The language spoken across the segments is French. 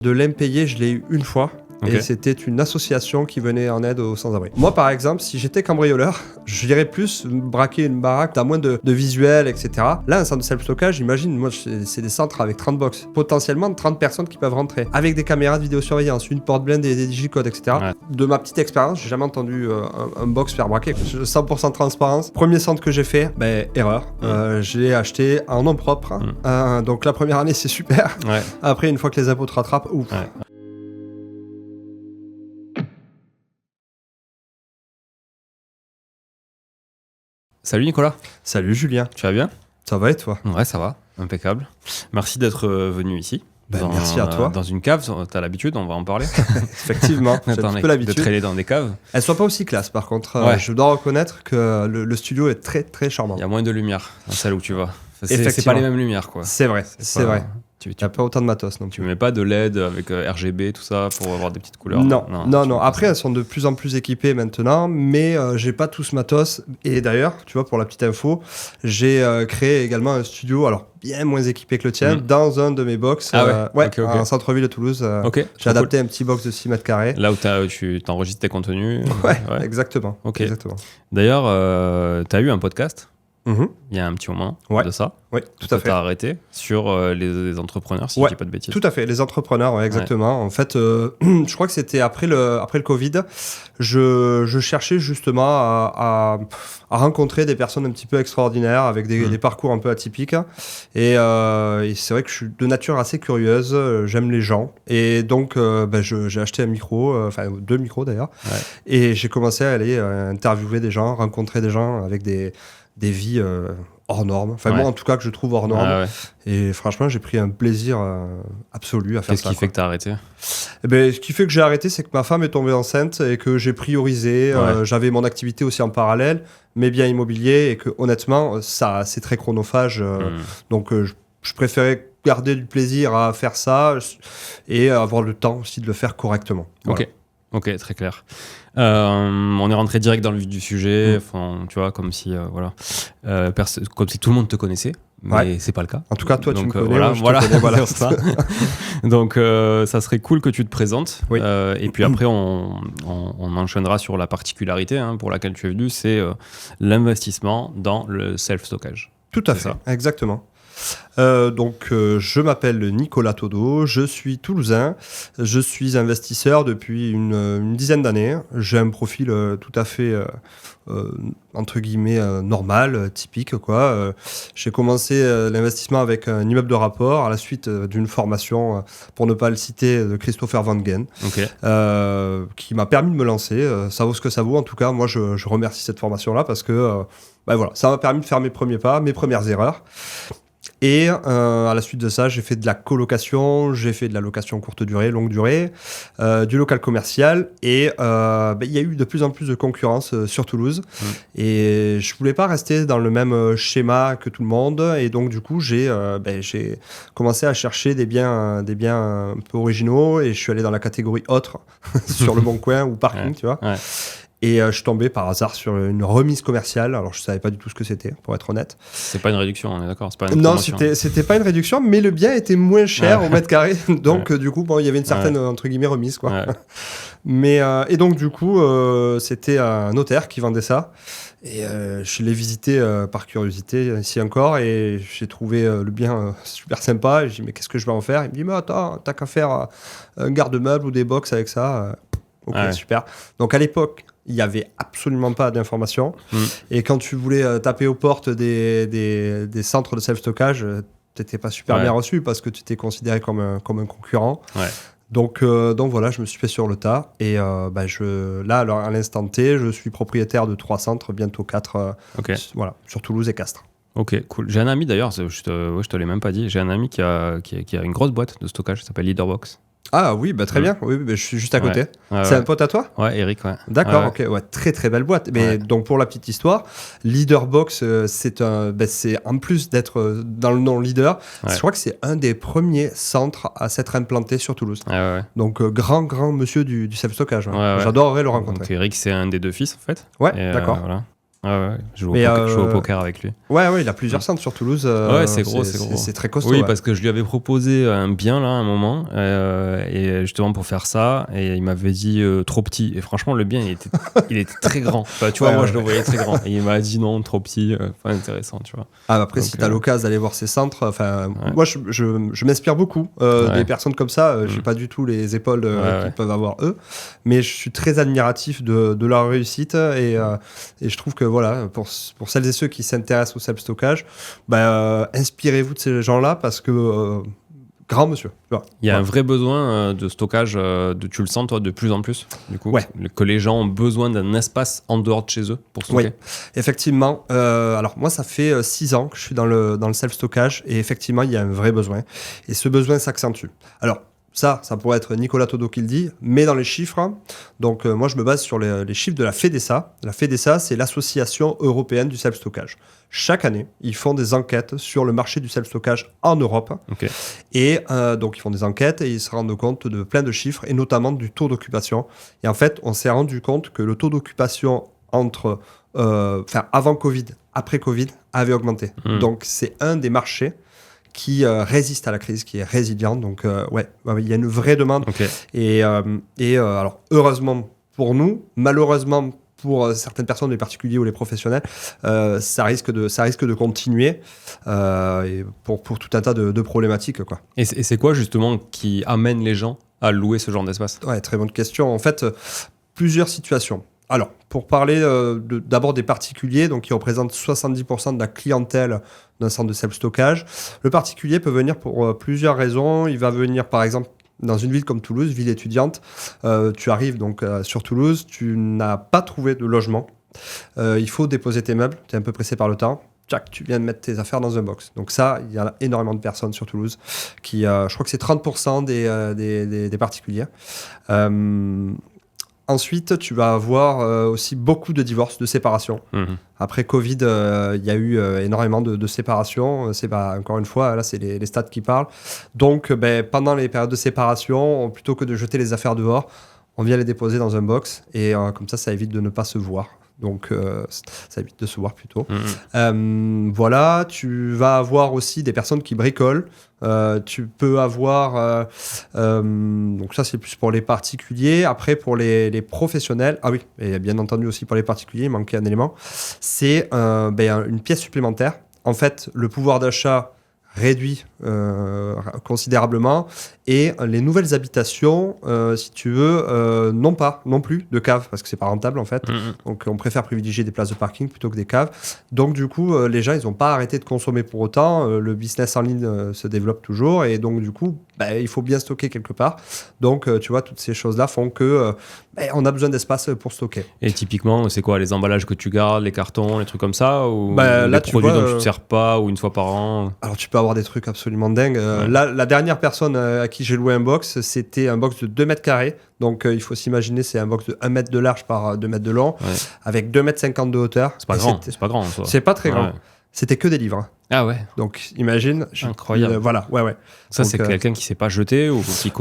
De l'impayé, je l'ai eu une fois. Okay. Et c'était une association qui venait en aide aux sans-abri. Moi, par exemple, si j'étais cambrioleur, j'irais plus braquer une baraque, t'as moins de visuels, etc. Là, un centre de self-stockage, imagine, moi, c'est des centres avec 30 box. Potentiellement 30 personnes qui peuvent rentrer. Avec des caméras de vidéosurveillance, une porte blindée, des digicodes, etc. Ouais. De ma petite expérience, j'ai jamais entendu un box faire braquer. 100% transparence. Premier centre que j'ai fait, erreur. Je l'ai acheté en nom propre. Donc la première année, c'est super. Ouais. Après, une fois que les impôts te rattrapent, ouf. Ouais. Salut Nicolas. Salut Julien. Tu vas bien ? Ça va et toi ? Ouais, ça va, impeccable. Merci d'être venu ici. Merci à toi. Dans une cave, t'as l'habitude, on va en parler. Effectivement, j'ai un peu l'habitude. De traîner dans des caves. Elles sont pas aussi classe par contre. Ouais. Je dois reconnaître que le studio est très très charmant. Il y a moins de lumière dans celle où tu vas. C'est pas les mêmes lumières quoi. C'est vrai, c'est vrai. Il n'y a pas autant de matos non plus. Tu mets pas de LED avec RGB, tout ça, pour avoir des petites couleurs. Non. Après, elles sont de plus en plus équipées maintenant, mais j'ai pas tout ce matos. Et d'ailleurs, tu vois, pour la petite info, j'ai créé également un studio, alors bien moins équipé que le tien, dans un de mes box. Okay. En centre-ville de Toulouse. J'ai adapté un petit box de 6 mètres carrés. Là où tu enregistres tes contenus. Ouais. Exactement. Okay. Exactement. D'ailleurs, tu as eu un podcast. Il y a un petit moment de ça. Oui, tout à fait. Tu as arrêté sur les entrepreneurs, si je dis pas de bêtises. Tout à fait, les entrepreneurs, exactement. Ouais. En fait, je crois que c'était après le Covid. Je cherchais justement à rencontrer des personnes un petit peu extraordinaires avec des parcours un peu atypiques. Et c'est vrai que je suis de nature assez curieuse. J'aime les gens. Et donc, j'ai acheté un micro, enfin 2 micros d'ailleurs. Ouais. Et j'ai commencé à aller interviewer des gens, rencontrer des gens avec des vies hors normes. Enfin, moi, en tout cas, que je trouve hors normes. Et franchement, j'ai pris un plaisir absolu à faire ça. Qu'est-ce qui fait que t'as arrêté ? Ce qui fait que j'ai arrêté, c'est que ma femme est tombée enceinte et que j'ai priorisé. J'avais mon activité aussi en parallèle, mes biens immobiliers, et que honnêtement, ça, c'est très chronophage. Donc, je préférais garder du plaisir à faire ça et avoir le temps aussi de le faire correctement. Voilà. Ok, très clair. On est rentré direct dans le vif du sujet, tu vois, comme si comme si tout le monde te connaissait, mais c'est pas le cas. En tout cas, toi, tu me connais. Voilà. Ça. Donc, ça serait cool que tu te présentes. Oui. Et puis après, on enchaînera sur la particularité pour laquelle tu es venu, c'est l'investissement dans le self-stockage. Tout à fait, exactement. Je m'appelle Nicolas Taudeau, je suis toulousain, je suis investisseur depuis une dizaine d'années. J'ai un profil tout à fait entre guillemets normal, typique quoi. J'ai commencé l'investissement avec un immeuble de rapport à la suite d'une formation, pour ne pas le citer, de Christopher Van Gen, qui m'a permis de me lancer. Ça vaut ce que ça vaut. En tout cas, moi je remercie cette formation-là parce que ça m'a permis de faire mes premiers pas, mes premières erreurs. Et à la suite de ça, j'ai fait de la colocation, j'ai fait de la location courte durée, longue durée, du local commercial. Et il y a eu de plus en plus de concurrence sur Toulouse. Et je voulais pas rester dans le même schéma que tout le monde. Et donc du coup, j'ai commencé à chercher des biens un peu originaux. Et je suis allé dans la catégorie autre sur le Bon Coin ou parking, tu vois. Ouais. Et je suis tombé par hasard sur une remise commerciale. Alors, je savais pas du tout ce que c'était, pour être honnête. C'est pas une réduction, on est d'accord ? C'est pas une non, promotion. c'était pas une réduction, mais le bien était moins cher au mètre carré. Donc, du coup, il y avait une certaine, entre guillemets, remise, quoi. Ouais. Mais, et donc, du coup, c'était un notaire qui vendait ça. Et je l'ai visité par curiosité ici encore. Et j'ai trouvé le bien super sympa. Et j'ai dit, mais qu'est-ce que je vais en faire ? Il me dit, mais attends, t'as qu'à faire un garde-meuble ou des box avec ça. Ok, super. Donc, à l'époque, il n'y avait absolument pas d'informations. Et quand tu voulais taper aux portes des centres de self-stockage, tu n'étais pas super bien reçu parce que tu étais considéré comme un concurrent. Ouais. Donc voilà, je me suis fait sur le tas. Et là, alors, à l'instant T, je suis propriétaire de 3 centres, bientôt 4, sur Toulouse et Castres. Ok, cool. J'ai un ami d'ailleurs, je te l'ai même pas dit, j'ai un ami qui a une grosse boîte de stockage qui s'appelle Leaderbox. Ah oui, très bien. Oui, je suis juste à côté. C'est un pote à toi ? Ouais, Eric, ouais. D'accord, ok. Ouais, très très belle boîte. Mais donc pour la petite histoire, Leaderbox, c'est en plus d'être dans le nom Leader, je crois que c'est un des premiers centres à s'être implanté sur Toulouse. Donc grand monsieur du self-stockage. J'adorerais le rencontrer. Donc Eric, c'est un des 2 fils en fait. Ouais, d'accord. Voilà. Ouais, je joue au poker avec lui. Ouais, il a plusieurs centres sur Toulouse. Ouais, c'est gros. C'est très costaud. Oui, parce que je lui avais proposé un bien là à un moment, et justement pour faire ça, et il m'avait dit trop petit. Et franchement, le bien, il était très grand. Enfin, tu vois, moi je le voyais très grand. Et il m'a dit non, trop petit. Pas intéressant, tu vois. Après, donc, si tu as l'occasion d'aller voir ces centres, moi je m'inspire beaucoup des personnes comme ça. J'ai pas du tout les épaules qu'ils peuvent avoir eux, mais je suis très admiratif de leur réussite et je trouve que voilà, pour celles et ceux qui s'intéressent au self-stockage, inspirez-vous de ces gens-là parce que grand monsieur. Il y a un vrai besoin de stockage, tu le sens toi de plus en plus, du coup, que les gens ont besoin d'un espace en dehors de chez eux pour stocker. Oui, effectivement. Alors moi, ça fait 6 ans que je suis dans le self-stockage et effectivement, il y a un vrai besoin. Et ce besoin s'accentue. Alors, ça pourrait être Nicolas Todo qui le dit, mais dans les chiffres, donc moi je me base sur les chiffres de la FEDESA. La FEDESA, c'est l'Association européenne du self-stockage. Chaque année, ils font des enquêtes sur le marché du self-stockage en Europe. Okay. Et donc ils font des enquêtes et ils se rendent compte de plein de chiffres, et notamment du taux d'occupation. Et en fait, on s'est rendu compte que le taux d'occupation avant Covid, après Covid, avait augmenté. Donc c'est un des marchés qui résiste à la crise, qui est résilient. Donc, il y a une vraie demande. Okay. Et alors, heureusement pour nous, malheureusement pour certaines personnes, les particuliers ou les professionnels, ça risque de continuer et pour tout un tas de problématiques, quoi. Et c'est quoi, justement, qui amène les gens à louer ce genre d'espace ? Ouais, très bonne question. En fait, plusieurs situations. Alors, pour parler d'abord des particuliers, donc qui représentent 70% de la clientèle d'un centre de self-stockage, le particulier peut venir pour plusieurs raisons. Il va venir, par exemple, dans une ville comme Toulouse, ville étudiante. Tu arrives donc sur Toulouse, tu n'as pas trouvé de logement. Il faut déposer tes meubles, tu es un peu pressé par le temps. Tu viens de mettre tes affaires dans un box. Donc ça, il y a énormément de personnes sur Toulouse qui, je crois que c'est 30% des particuliers. Ensuite, tu vas avoir aussi beaucoup de divorces, de séparations. Après Covid, il y a eu énormément de séparations. C'est encore une fois, là, c'est les stats qui parlent. Donc, pendant les périodes de séparation, plutôt que de jeter les affaires dehors, on vient les déposer dans un box. Et comme ça évite de ne pas se voir. Donc, ça évite de se voir plutôt. Voilà, tu vas avoir aussi des personnes qui bricolent. Tu peux avoir... donc ça, c'est plus pour les particuliers. Après, pour les professionnels... Ah oui, et bien entendu aussi pour les particuliers, il manquait un élément. C'est une pièce supplémentaire. En fait, le pouvoir d'achat réduit considérablement, et les nouvelles habitations, si tu veux, non plus de caves, parce que c'est pas rentable en fait. Donc on préfère privilégier des places de parking plutôt que des caves. Donc du coup, les gens, ils n'ont pas arrêté de consommer pour autant. Le business en ligne se développe toujours, et donc du coup, il faut bien stocker quelque part. Donc tu vois, toutes ces choses-là font que on a besoin d'espace pour stocker. Et typiquement, c'est quoi les emballages que tu gardes, les cartons, les trucs comme ça, ou là, les produits dont tu te sers pas, ou une fois par an? Alors tu peux avoir des trucs absolument dingues. La dernière personne à qui j'ai loué un box, c'était un box de 2 mètres carrés. Donc il faut s'imaginer, c'est un box de 1 mètre de large par 2 mètres de long, avec 2,50 mètres de hauteur. C'est pas grand, c'est pas grand. Ça. C'est pas très grand. C'était que des livres. Ah ouais. Donc imagine. Incroyable. Voilà, ouais. Ça, donc, c'est quelqu'un qui s'est pas jeté ou qui.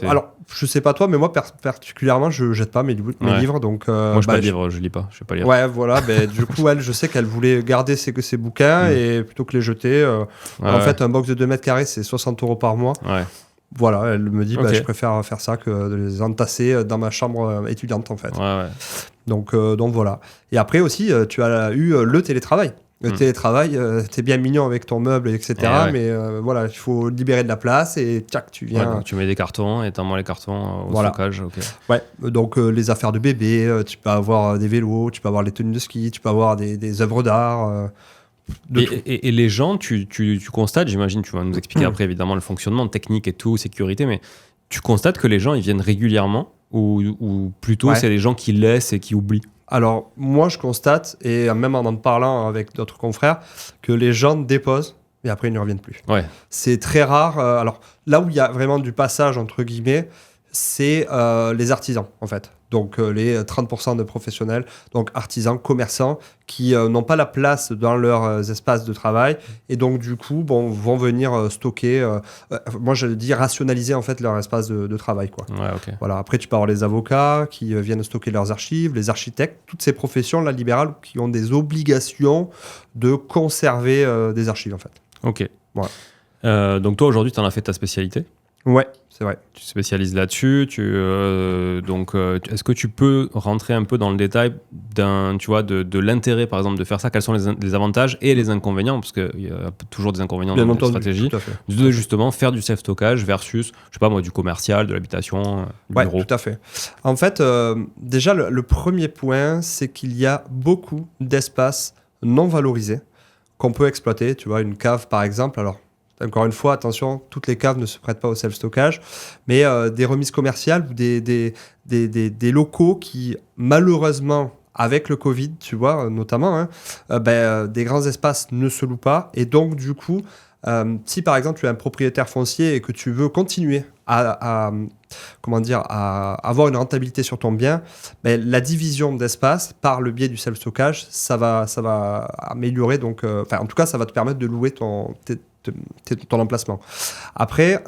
Alors, je sais pas toi, mais moi particulièrement, je jette pas mes livres. Donc, moi, je lis pas. Je sais pas lire. Ouais, voilà. Du coup, elle, je sais qu'elle voulait garder ses bouquins et plutôt que les jeter. En fait, un box de 2 mètres carrés, c'est 60 € par mois. Ouais. Voilà, elle me dit, je préfère faire ça que de les entasser dans ma chambre étudiante, en fait. Ouais. Donc voilà. Et après aussi, tu as eu le télétravail. Le télétravail, t'es bien mignon avec ton meuble, etc. Mais voilà, il faut libérer de la place et tu viens. Ouais, tu mets des cartons et t'envoies les cartons au stockage. Okay. Ouais, donc les affaires de bébé, tu peux avoir des vélos, tu peux avoir les tenues de ski, tu peux avoir des œuvres d'art. Et les gens, tu constates, j'imagine, tu vas nous expliquer après évidemment le fonctionnement technique et tout, sécurité, mais tu constates que les gens ils viennent régulièrement ou plutôt c'est des gens qui laissent et qui oublient? Alors, moi, je constate, et même en parlant avec d'autres confrères, que les gens déposent et après, ils ne reviennent plus. Ouais. C'est très rare. Alors, là où il y a vraiment du passage, entre guillemets, c'est les artisans, en fait. Donc les 30% de professionnels, donc artisans, commerçants, qui n'ont pas la place dans leurs espaces de travail et donc du coup vont venir stocker, moi je dis rationaliser en fait leur espace de travail, quoi. Ouais, ok. Voilà. Après tu peux avoir les avocats qui viennent stocker leurs archives, les architectes, toutes ces professions là, libérales qui ont des obligations de conserver des archives en fait. Ok. Voilà. Donc toi aujourd'hui tu en as fait ta spécialité. Ouais, c'est vrai. Tu te spécialises là-dessus. Est-ce que tu peux rentrer un peu dans le détail de l'intérêt, par exemple, de faire ça? Quels sont les avantages et les inconvénients? Parce qu'il y a toujours des inconvénients dans notre stratégie. De justement faire du self-stockage versus, je sais pas moi, du commercial, de l'habitation, du bureau. Tout à fait. En fait, déjà, le premier point, c'est qu'il y a beaucoup d'espaces non valorisés qu'on peut exploiter. Tu vois, une cave, par exemple. Alors, encore une fois, attention, toutes les caves ne se prêtent pas au self-stockage, mais des remises commerciales ou des locaux qui, malheureusement, avec le Covid, tu vois, notamment, des grands espaces ne se louent pas. Et donc, du coup, si par exemple, tu es un propriétaire foncier et que tu veux continuer à avoir une rentabilité sur ton bien, la division d'espace par le biais du self-stockage, ça va améliorer. Donc, en tout cas, ça va te permettre de louer ton emplacement. Après,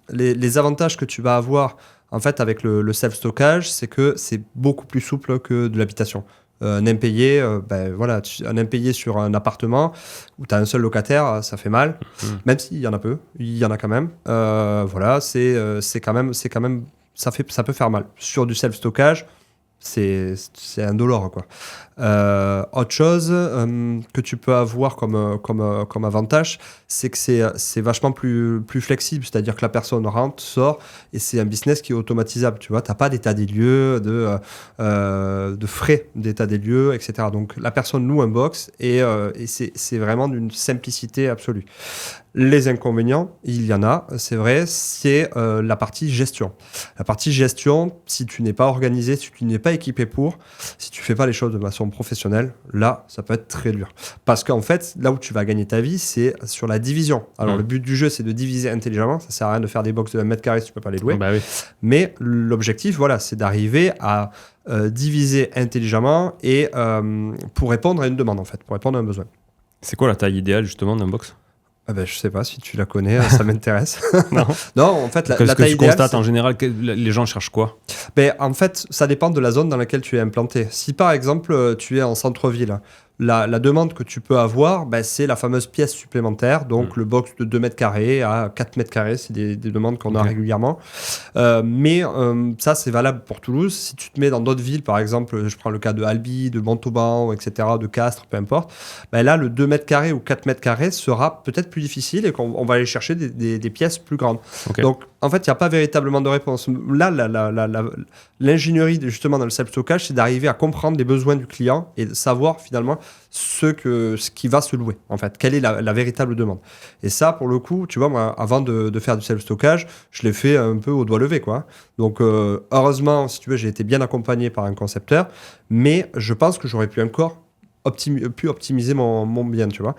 les avantages que tu vas avoir en fait avec le self-stockage, c'est que c'est beaucoup plus souple que de l'habitation. Un impayé, un impayé sur un appartement où tu as un seul locataire, ça fait mal, même s'il y en a peu, il y en a quand même. C'est quand même, ça peut faire mal. Sur du self-stockage, c'est indolore, quoi. Autre chose que tu peux avoir comme avantage, c'est que c'est vachement plus flexible, c'est-à-dire que la personne rentre, sort, et c'est un business qui est automatisable, tu vois, t'as pas d'état des lieux, de frais d'état des lieux, etc. Donc la personne loue un box et c'est vraiment d'une simplicité absolue. Les inconvénients, il y en a, c'est vrai, c'est la partie gestion. La partie gestion, si tu n'es pas organisé, si tu n'es pas équipé si tu fais pas les choses de façon professionnelle, là, ça peut être très dur. Parce qu'en fait, là où tu vas gagner ta vie, c'est sur la division. Alors, le but du jeu, c'est de diviser intelligemment. Ça sert à rien de faire des box de 1 mètre carré si tu peux pas les louer. Bah oui. Mais l'objectif, voilà, c'est d'arriver à diviser intelligemment et pour répondre à une demande, en fait, pour répondre à un besoin. C'est quoi la taille idéale, justement, d'un box? Je sais pas si tu la connais, ça m'intéresse. Non, en fait, la taille idéale. Tu constates c'est... en général que les gens cherchent quoi? En fait, ça dépend de la zone dans laquelle tu es implanté. Si par exemple, tu es en centre-ville, la demande que tu peux avoir, c'est la fameuse pièce supplémentaire, donc le box de 2 mètres carrés à 4 mètres carrés, c'est des demandes qu'on a régulièrement. Mais ça, c'est valable pour Toulouse. Si tu te mets dans d'autres villes, par exemple, je prends le cas de Albi, de Montauban, etc., de Castres, peu importe, là, le 2 mètres carrés ou 4 mètres carrés sera peut-être plus difficile et qu'on va aller chercher des pièces plus grandes. Okay. Donc, en fait, il n'y a pas véritablement de réponse. Là, l'ingénierie, justement, dans le self-stockage, c'est d'arriver à comprendre les besoins du client et de savoir, finalement, ce qui va se louer, en fait. Quelle est la véritable demande. Et ça, pour le coup, tu vois, moi, avant de faire du self-stockage, je l'ai fait un peu au doigt levé, quoi. Donc, heureusement, si tu veux, j'ai été bien accompagné par un concepteur, mais je pense que j'aurais pu encore optimiser mon bien, tu vois.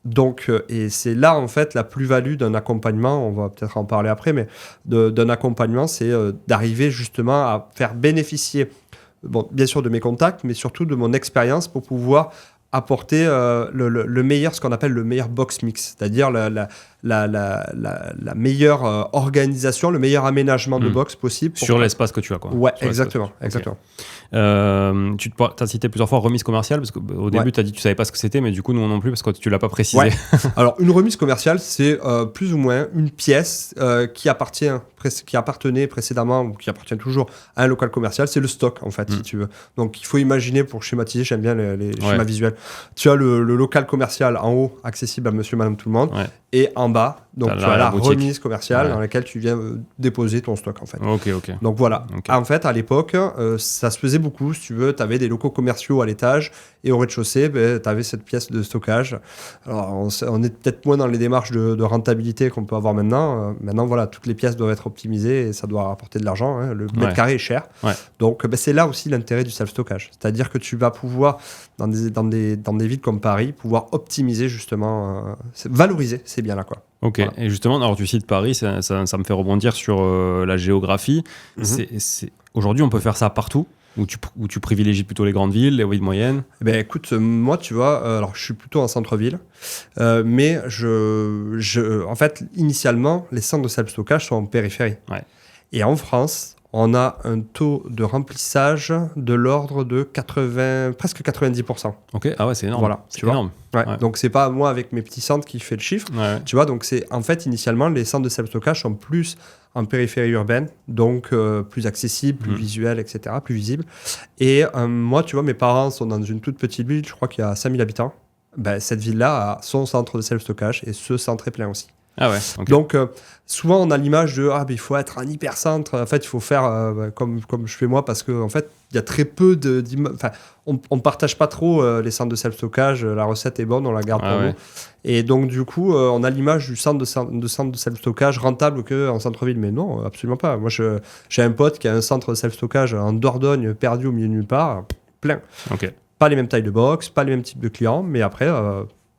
Donc, et c'est là, en fait, la plus-value d'un accompagnement, on va peut-être en parler après, mais d'un accompagnement, c'est d'arriver justement à faire bénéficier, bien sûr de mes contacts, mais surtout de mon expérience pour pouvoir apporter le meilleur, ce qu'on appelle le meilleur box mix, c'est-à-dire la meilleure organisation, le meilleur aménagement de box possible. Sur l'espace que tu as, quoi. Ouais, exactement. Tu as cité plusieurs fois remise commerciale, parce qu'au début, tu as dit que tu ne savais pas ce que c'était, mais du coup, nous non plus, parce que tu ne l'as pas précisé. Ouais. Alors, une remise commerciale, c'est plus ou moins une pièce qui appartenait précédemment, ou qui appartient toujours à un local commercial. C'est le stock, en fait, si tu veux. Donc, il faut imaginer, pour schématiser, j'aime bien les schémas visuels. Tu as le local commercial en haut, accessible à monsieur, madame, tout le monde. Ouais. Et en bas, donc tu as la remise commerciale dans laquelle tu viens déposer ton stock, en fait. Ok. Donc voilà. Okay. En fait, à l'époque, ça se faisait beaucoup. Si tu veux, tu avais des locaux commerciaux à l'étage et au rez-de-chaussée, tu avais cette pièce de stockage. Alors, on est peut-être moins dans les démarches de rentabilité qu'on peut avoir maintenant. Maintenant, voilà, toutes les pièces doivent être optimisées et ça doit rapporter de l'argent. Hein. Le mètre carré est cher. Ouais. Donc, c'est là aussi l'intérêt du self-stockage. C'est-à-dire que tu vas pouvoir, dans des villes comme Paris, pouvoir optimiser justement, valoriser ces biens-là, quoi. Ok, Voilà. et justement, alors tu cites Paris, ça me fait rebondir sur la géographie. Aujourd'hui, on peut faire ça partout, où tu privilégies plutôt les grandes villes, les villes moyennes. Ben écoute, moi, tu vois, alors je suis plutôt en centre-ville, mais en fait, initialement, les centres de self-stockage sont en périphérie. Ouais. Et en France, on a un taux de remplissage de l'ordre de presque 90%. Ok, ah ouais, c'est énorme. Voilà, c'est tu vois. énorme. Ouais. Ouais. Donc, c'est pas moi avec mes petits centres qui fait le chiffre. Ouais. Tu vois, donc c'est en fait, initialement, les centres de self-stockage sont plus en périphérie urbaine, donc plus accessibles, plus visuels, etc., plus visibles. Et moi, tu vois, mes parents sont dans une toute petite ville, je crois qu'il y a 5000 habitants. Ben, cette ville-là a son centre de self-stockage et ce centre est plein aussi. Ah ouais, ok. Donc, souvent, on a l'image de il faut être un hypercentre. En fait, il faut faire comme je fais moi parce qu'en fait, il y a très peu enfin, on ne partage pas trop les centres de self-stockage. La recette est bonne, on la garde pour nous. Et donc, du coup, on a l'image du centre de self-stockage rentable qu'en centre-ville. Mais non, absolument pas. Moi, j'ai un pote qui a un centre de self-stockage en Dordogne, perdu au milieu de nulle part, plein. Ok. Pas les mêmes tailles de box, pas les mêmes types de clients, mais après...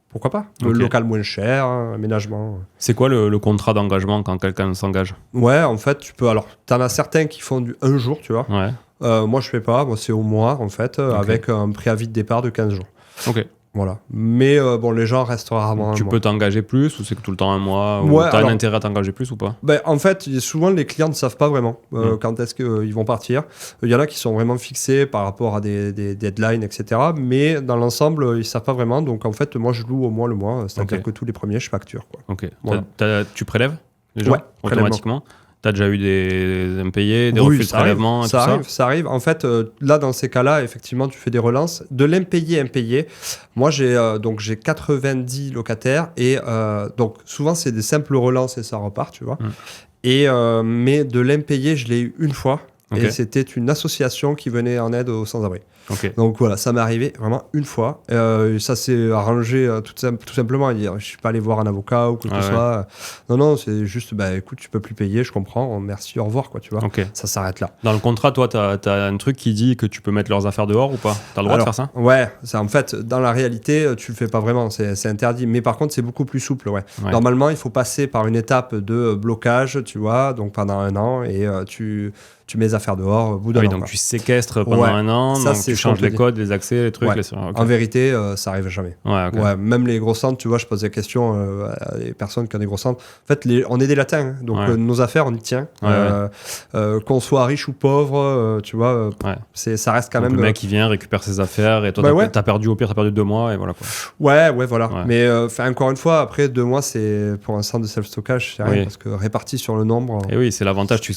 pourquoi pas? Le local moins cher, aménagement. C'est quoi le contrat d'engagement quand quelqu'un s'engage? Ouais, en fait, tu peux. Alors, t'en as certains qui font du 1 jour, tu vois. Ouais. Moi, je fais pas. Moi, c'est au mois, en fait, avec un préavis de départ de 15 jours. Ok. Voilà. Mais bon, les gens restent rarement. Tu peux t'engager plus ou c'est que tout le temps un mois? Ouais, ou t'as un intérêt à t'engager plus ou pas? Ben, en fait, souvent, les clients ne savent pas vraiment quand est-ce qu'ils vont partir. Il y en a qui sont vraiment fixés par rapport à des deadlines, etc. Mais dans l'ensemble, ils ne savent pas vraiment. Donc, en fait, moi, je loue au moins le mois. C'est-à-dire que tous les premiers, je facture. Quoi. Ok. Voilà. Tu prélèves les gens automatiquement? T'as déjà eu des impayés, des refus de prélèvement et tout ça? Ça arrive. En fait, là, dans ces cas-là, effectivement, tu fais des relances. De l'impayé. Moi, j'ai 90 locataires et donc souvent, c'est des simples relances et ça repart, tu vois. Et, mais de l'impayé, je l'ai eu une fois. Et c'était une association qui venait en aide aux sans-abri. Donc voilà, ça m'est arrivé vraiment une fois. Ça s'est arrangé tout simplement. Je ne suis pas allé voir un avocat ou quoi que ce soit. Non, c'est juste, écoute, tu peux plus payer, je comprends, merci, au revoir, quoi, tu vois. Ça s'arrête là. Dans le contrat, toi, tu as un truc qui dit que tu peux mettre leurs affaires dehors ou pas? Tu as le droit de faire ça? Ouais, en fait, dans la réalité, tu le fais pas vraiment, c'est interdit. Mais par contre, c'est beaucoup plus souple, ouais. Normalement, il faut passer par une étape de blocage, tu vois, donc pendant 1 an, et tu mets les affaires dehors au bout d'un an. Donc tu séquestres pendant 1 an, ça, donc tu changes les codes, les accès, les trucs. En vérité, ça arrive jamais. Même les gros centres, tu vois, je pose des questions à des personnes qui ont des gros centres. En fait, on est des latins, donc nos affaires, on y tient. Qu'on soit riche ou pauvre, tu vois, ça reste quand même... Le mec qui vient, récupère ses affaires, et toi, t'as perdu, au pire, t'as perdu 2 mois, et voilà quoi. Voilà. Mais encore une fois, après 2 mois, c'est pour un centre de self-stockage, c'est rien, parce que réparti sur le nombre... Et oui, c'est l'avantage, tu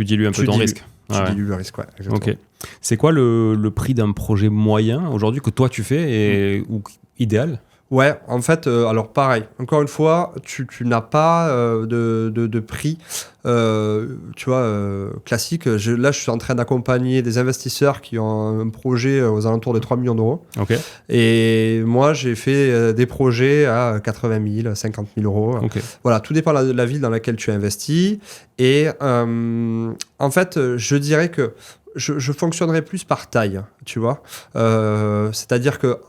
dilues un peu ton risque. Tu dilues le risque, exactement. Ok. C'est quoi le prix d'un projet moyen aujourd'hui que toi tu fais ou idéal? Ouais, en fait, alors pareil, encore une fois, tu n'as pas de prix, tu vois, classique. Là, je suis en train d'accompagner des investisseurs qui ont un projet aux alentours de 3 millions d'euros. Et moi, j'ai fait des projets à 80 000, 50 000 euros. Voilà, tout dépend de la ville dans laquelle tu investis. Et en fait, je dirais que je fonctionnerais plus par taille, tu vois. C'est-à-dire que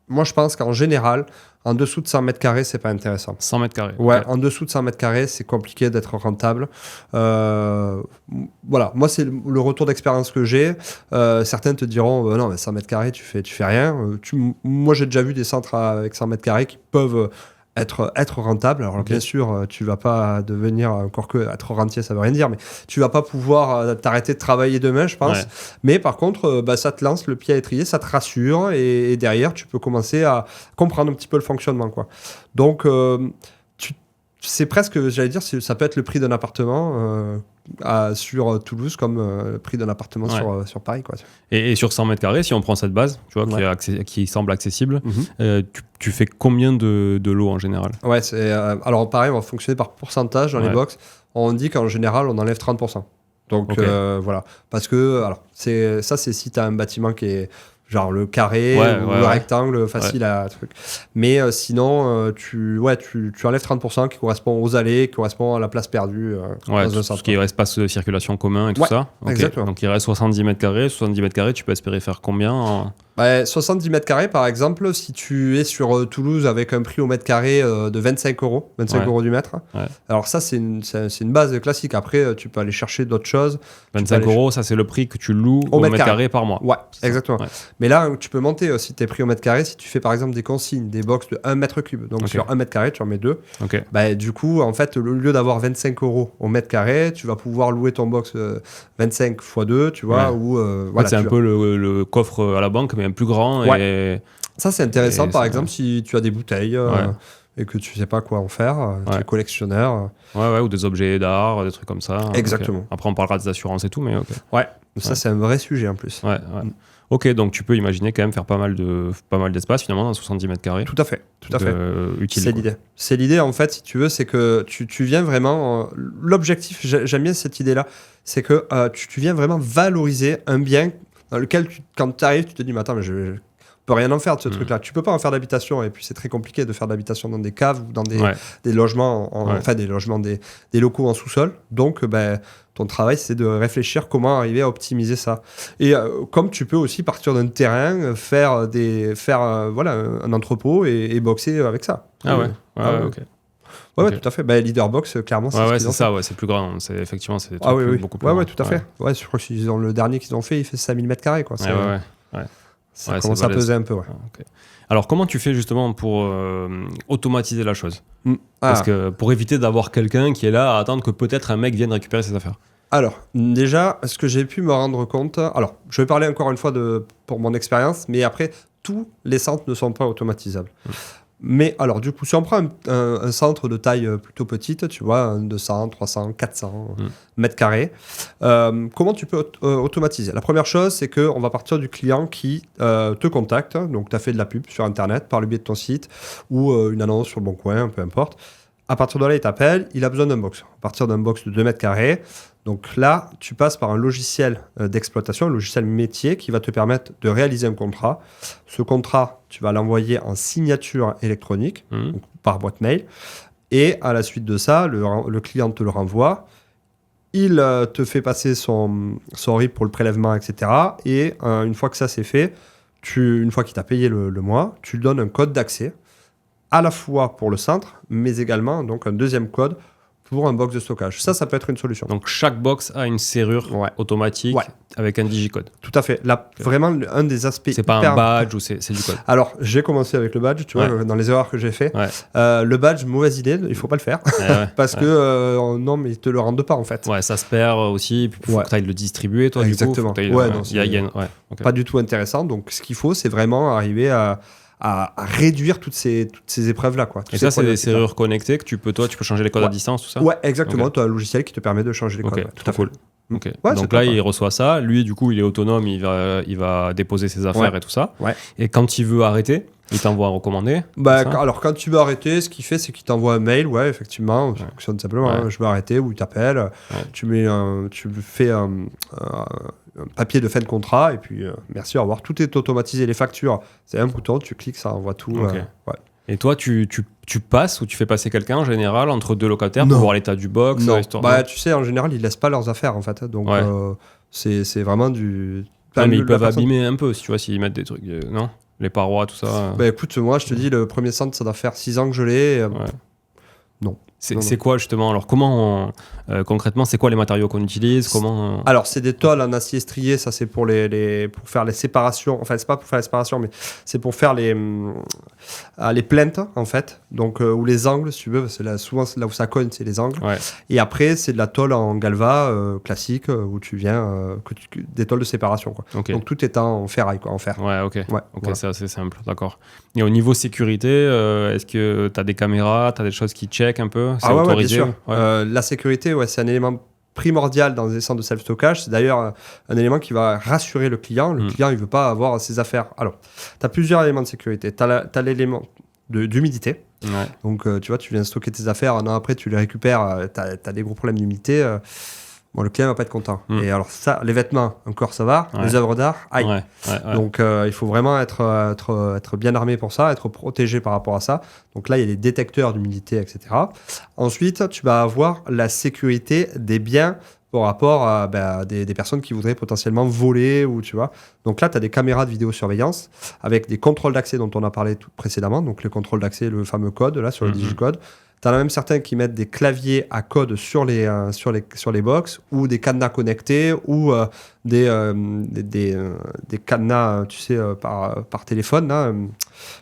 moi, je pense qu'en général, en dessous de 100 mètres carrés, c'est pas intéressant. 100 mètres carrés. Ouais, en dessous de 100 mètres carrés, c'est compliqué d'être rentable. Voilà, moi, c'est le retour d'expérience que j'ai. Certains te diront, non, mais 100 mètres carrés, tu fais rien. Moi, j'ai déjà vu des centres avec 100 mètres carrés qui peuvent être rentable. Alors bien sûr, tu vas pas devenir, encore que être rentier, ça veut rien dire, mais tu vas pas pouvoir t'arrêter de travailler demain, je pense. Mais par contre, ça te lance le pied à l'étrier, ça te rassure, et derrière, tu peux commencer à comprendre un petit peu le fonctionnement, quoi. Donc, c'est presque, j'allais dire, ça peut être le prix d'un appartement sur Toulouse comme le prix d'un appartement sur Paris, quoi. Et sur 100 mètres carrés, si on prend cette base, tu vois, qui semble accessible, tu fais combien de lots en général? Ouais, alors pareil, on va fonctionner par pourcentage dans les box. On dit qu'en général, on enlève 30%. Donc voilà, parce que alors c'est si tu as un bâtiment qui est genre le carré ou le rectangle facile à truc. Mais sinon, tu enlèves 30% qui correspond aux allées, qui correspond à la place perdue. Tout ce qui est espace de circulation commun et tout ça. Exactement. Donc il reste 70 mètres carrés. 70 mètres carrés, tu peux espérer faire combien 70 mètres carrés, par exemple, si tu es sur Toulouse avec un prix au mètre carré de 25 euros, 25 euros du mètre. Alors ça, c'est une base classique. Après, tu peux aller chercher d'autres choses. 25 euros, ça c'est le prix que tu loues au mètre carré par mois. Ouais, exactement. Mais là, tu peux monter aussi tes prix au mètre carré si tu fais par exemple des consignes, des box de 1 mètre cube. Donc sur 1 mètre carré, tu en mets 2. Du coup, en fait, au lieu d'avoir 25 euros au mètre carré, tu vas pouvoir louer ton box 25 x 2, tu vois. C'est un peu le coffre à la banque, mais un plus grand. Et ça, c'est intéressant, par exemple, si tu as des bouteilles et que tu sais pas quoi en faire, tu es collectionneur. Ou des objets d'art, des trucs comme ça. Exactement. Après, on parlera des assurances et tout, mais ça, c'est un vrai sujet en plus. Ok, donc tu peux imaginer quand même faire pas mal d'espace finalement dans 70 mètres carrés. Tout à fait. Utile. C'est l'idée en fait, si tu veux, c'est que tu viens vraiment... l'objectif, j'aime bien cette idée-là, c'est que tu viens vraiment valoriser un bien dans lequel, quand tu arrives, tu te dis, mais attends, mais je peux rien en faire de ce truc-là. Tu peux pas en faire d'habitation, et puis c'est très compliqué de faire d'habitation dans des caves ou dans des logements, des locaux en sous-sol. Donc, ton travail, c'est de réfléchir comment arriver à optimiser ça. Et comme tu peux aussi partir d'un terrain, faire un entrepôt et boxer avec ça. Ok. Tout à fait. Leaderbox, clairement, c'est ça, c'est plus grand. C'est effectivement, c'est des trucs beaucoup plus grands. Tout à fait. Je crois que le dernier qu'ils ont fait, il fait 5000 mètres carrés, quoi. Ça commence à peser un peu. Alors, comment tu fais justement pour automatiser la chose Parce que pour éviter d'avoir quelqu'un qui est là à attendre que peut-être un mec vienne récupérer ses affaires. Alors, déjà, ce que j'ai pu me rendre compte... Alors, je vais parler encore une fois pour mon expérience, mais après, tous les centres ne sont pas automatisables. Mais alors, du coup, si on prend un centre de taille plutôt petite, tu vois, 200, 300, 400 mètres carrés, comment tu peux automatiser ? La première chose, c'est qu'on va partir du client qui te contacte. Donc, tu as fait de la pub sur Internet par le biais de ton site ou une annonce sur le Bon Coin, peu importe. À partir de là, il t'appelle, il a besoin d'un box. À partir d'un box de 2 mètres carrés, donc là, tu passes par un logiciel d'exploitation, un logiciel métier qui va te permettre de réaliser un contrat. Ce contrat, tu vas l'envoyer en signature électronique, donc par boîte mail. Et à la suite de ça, le client te le renvoie. Il te fait passer son RIB pour le prélèvement, etc. Et une fois que ça c'est fait, une fois qu'il t'a payé le mois, tu lui donnes un code d'accès, à la fois pour le centre, mais également donc un deuxième code pour un box de stockage. Ça peut être une solution. Donc, chaque box a une serrure automatique avec un digicode. Tout à fait. Là, vraiment, un des aspects... C'est pas un badge ou c'est du code. Alors, j'ai commencé avec le badge, tu vois, dans les erreurs que j'ai fait. Le badge, mauvaise idée, il faut pas le faire. Parce que, non, mais ils te le rendent pas, en fait. Ça se perd aussi. Il faut que tu ailles le distribuer, toi, exactement. Du coup. Pas du tout intéressant. Donc, ce qu'il faut, c'est vraiment arriver à réduire toutes ces épreuves-là, quoi. Et ça, c'est des serrures connectées que tu peux changer les codes à distance, tout ça ? Ouais, exactement. Tu as un logiciel qui te permet de changer les codes. Tout à fait. Donc là, il reçoit ça. Lui, du coup, il est autonome. Il va déposer ses affaires et tout ça. Et quand il veut arriter, il t'envoie un recommandé. Alors, quand tu veux arrêter, ce qu'il fait, c'est qu'il t'envoie un mail. Ouais, effectivement. Ça fonctionne simplement. Je veux arrêter, ou il t'appelle. Tu fais un papier de fin de contrat, et puis merci, au revoir. Tout est automatisé. Les factures, c'est un bouton, tu cliques, ça envoie tout. Et toi, tu passes ou tu fais passer quelqu'un en général entre deux locataires pour voir l'état du box? Non. Tu sais, en général, ils laissent pas leurs affaires, en fait. Donc, c'est vraiment du... mais ils peuvent abîmer un peu, si tu vois, s'ils mettent des trucs... non, les parois, tout ça. Écoute, moi, je te dis, le premier centre, ça doit faire 6 ans que je l'ai. Non. C'est quoi justement? Alors comment concrètement, c'est quoi les matériaux qu'on utilise? Alors c'est des tôles en acier strié, ça c'est pour pour faire les séparations. Enfin c'est pas pour faire les séparations, mais c'est pour faire les plinthes en fait. Donc ou les angles si tu veux, souvent là où ça cogne c'est les angles. Et après c'est de la tôle en galva classique où tu viens des tôles de séparation quoi. Donc tout est en ferraille quoi, en fer. Ok, c'est assez simple, d'accord. Et au niveau sécurité, est-ce que tu as des caméras, tu as des choses qui checkent un peu? C'est autorisé, bien sûr. La sécurité, c'est un élément primordial dans les centres de self-stockage. C'est d'ailleurs un élément qui va rassurer le client. Le client, il ne veut pas avoir ses affaires. Alors, tu as plusieurs éléments de sécurité. Tu as l'élément d'humidité. Donc, tu vois, tu viens stocker tes affaires. Un an après, tu les récupères. Tu as des gros problèmes d'humidité. bon, le client va pas être content. Et alors ça, les vêtements, encore ça va, les œuvres d'art, aïe. Donc il faut vraiment être bien armé pour ça, être protégé par rapport à ça. Donc là, il y a les détecteurs d'humidité, etc. Ensuite, tu vas avoir la sécurité des biens par rapport à des personnes qui voudraient potentiellement voler ou tu vois. Donc là, tu as des caméras de vidéosurveillance avec des contrôles d'accès dont on a parlé précédemment. Donc le contrôle d'accès, le fameux code là sur le digicode. Tu en as même certains qui mettent des claviers à code sur les box ou des cadenas connectés ou des cadenas, tu sais, par téléphone. Là.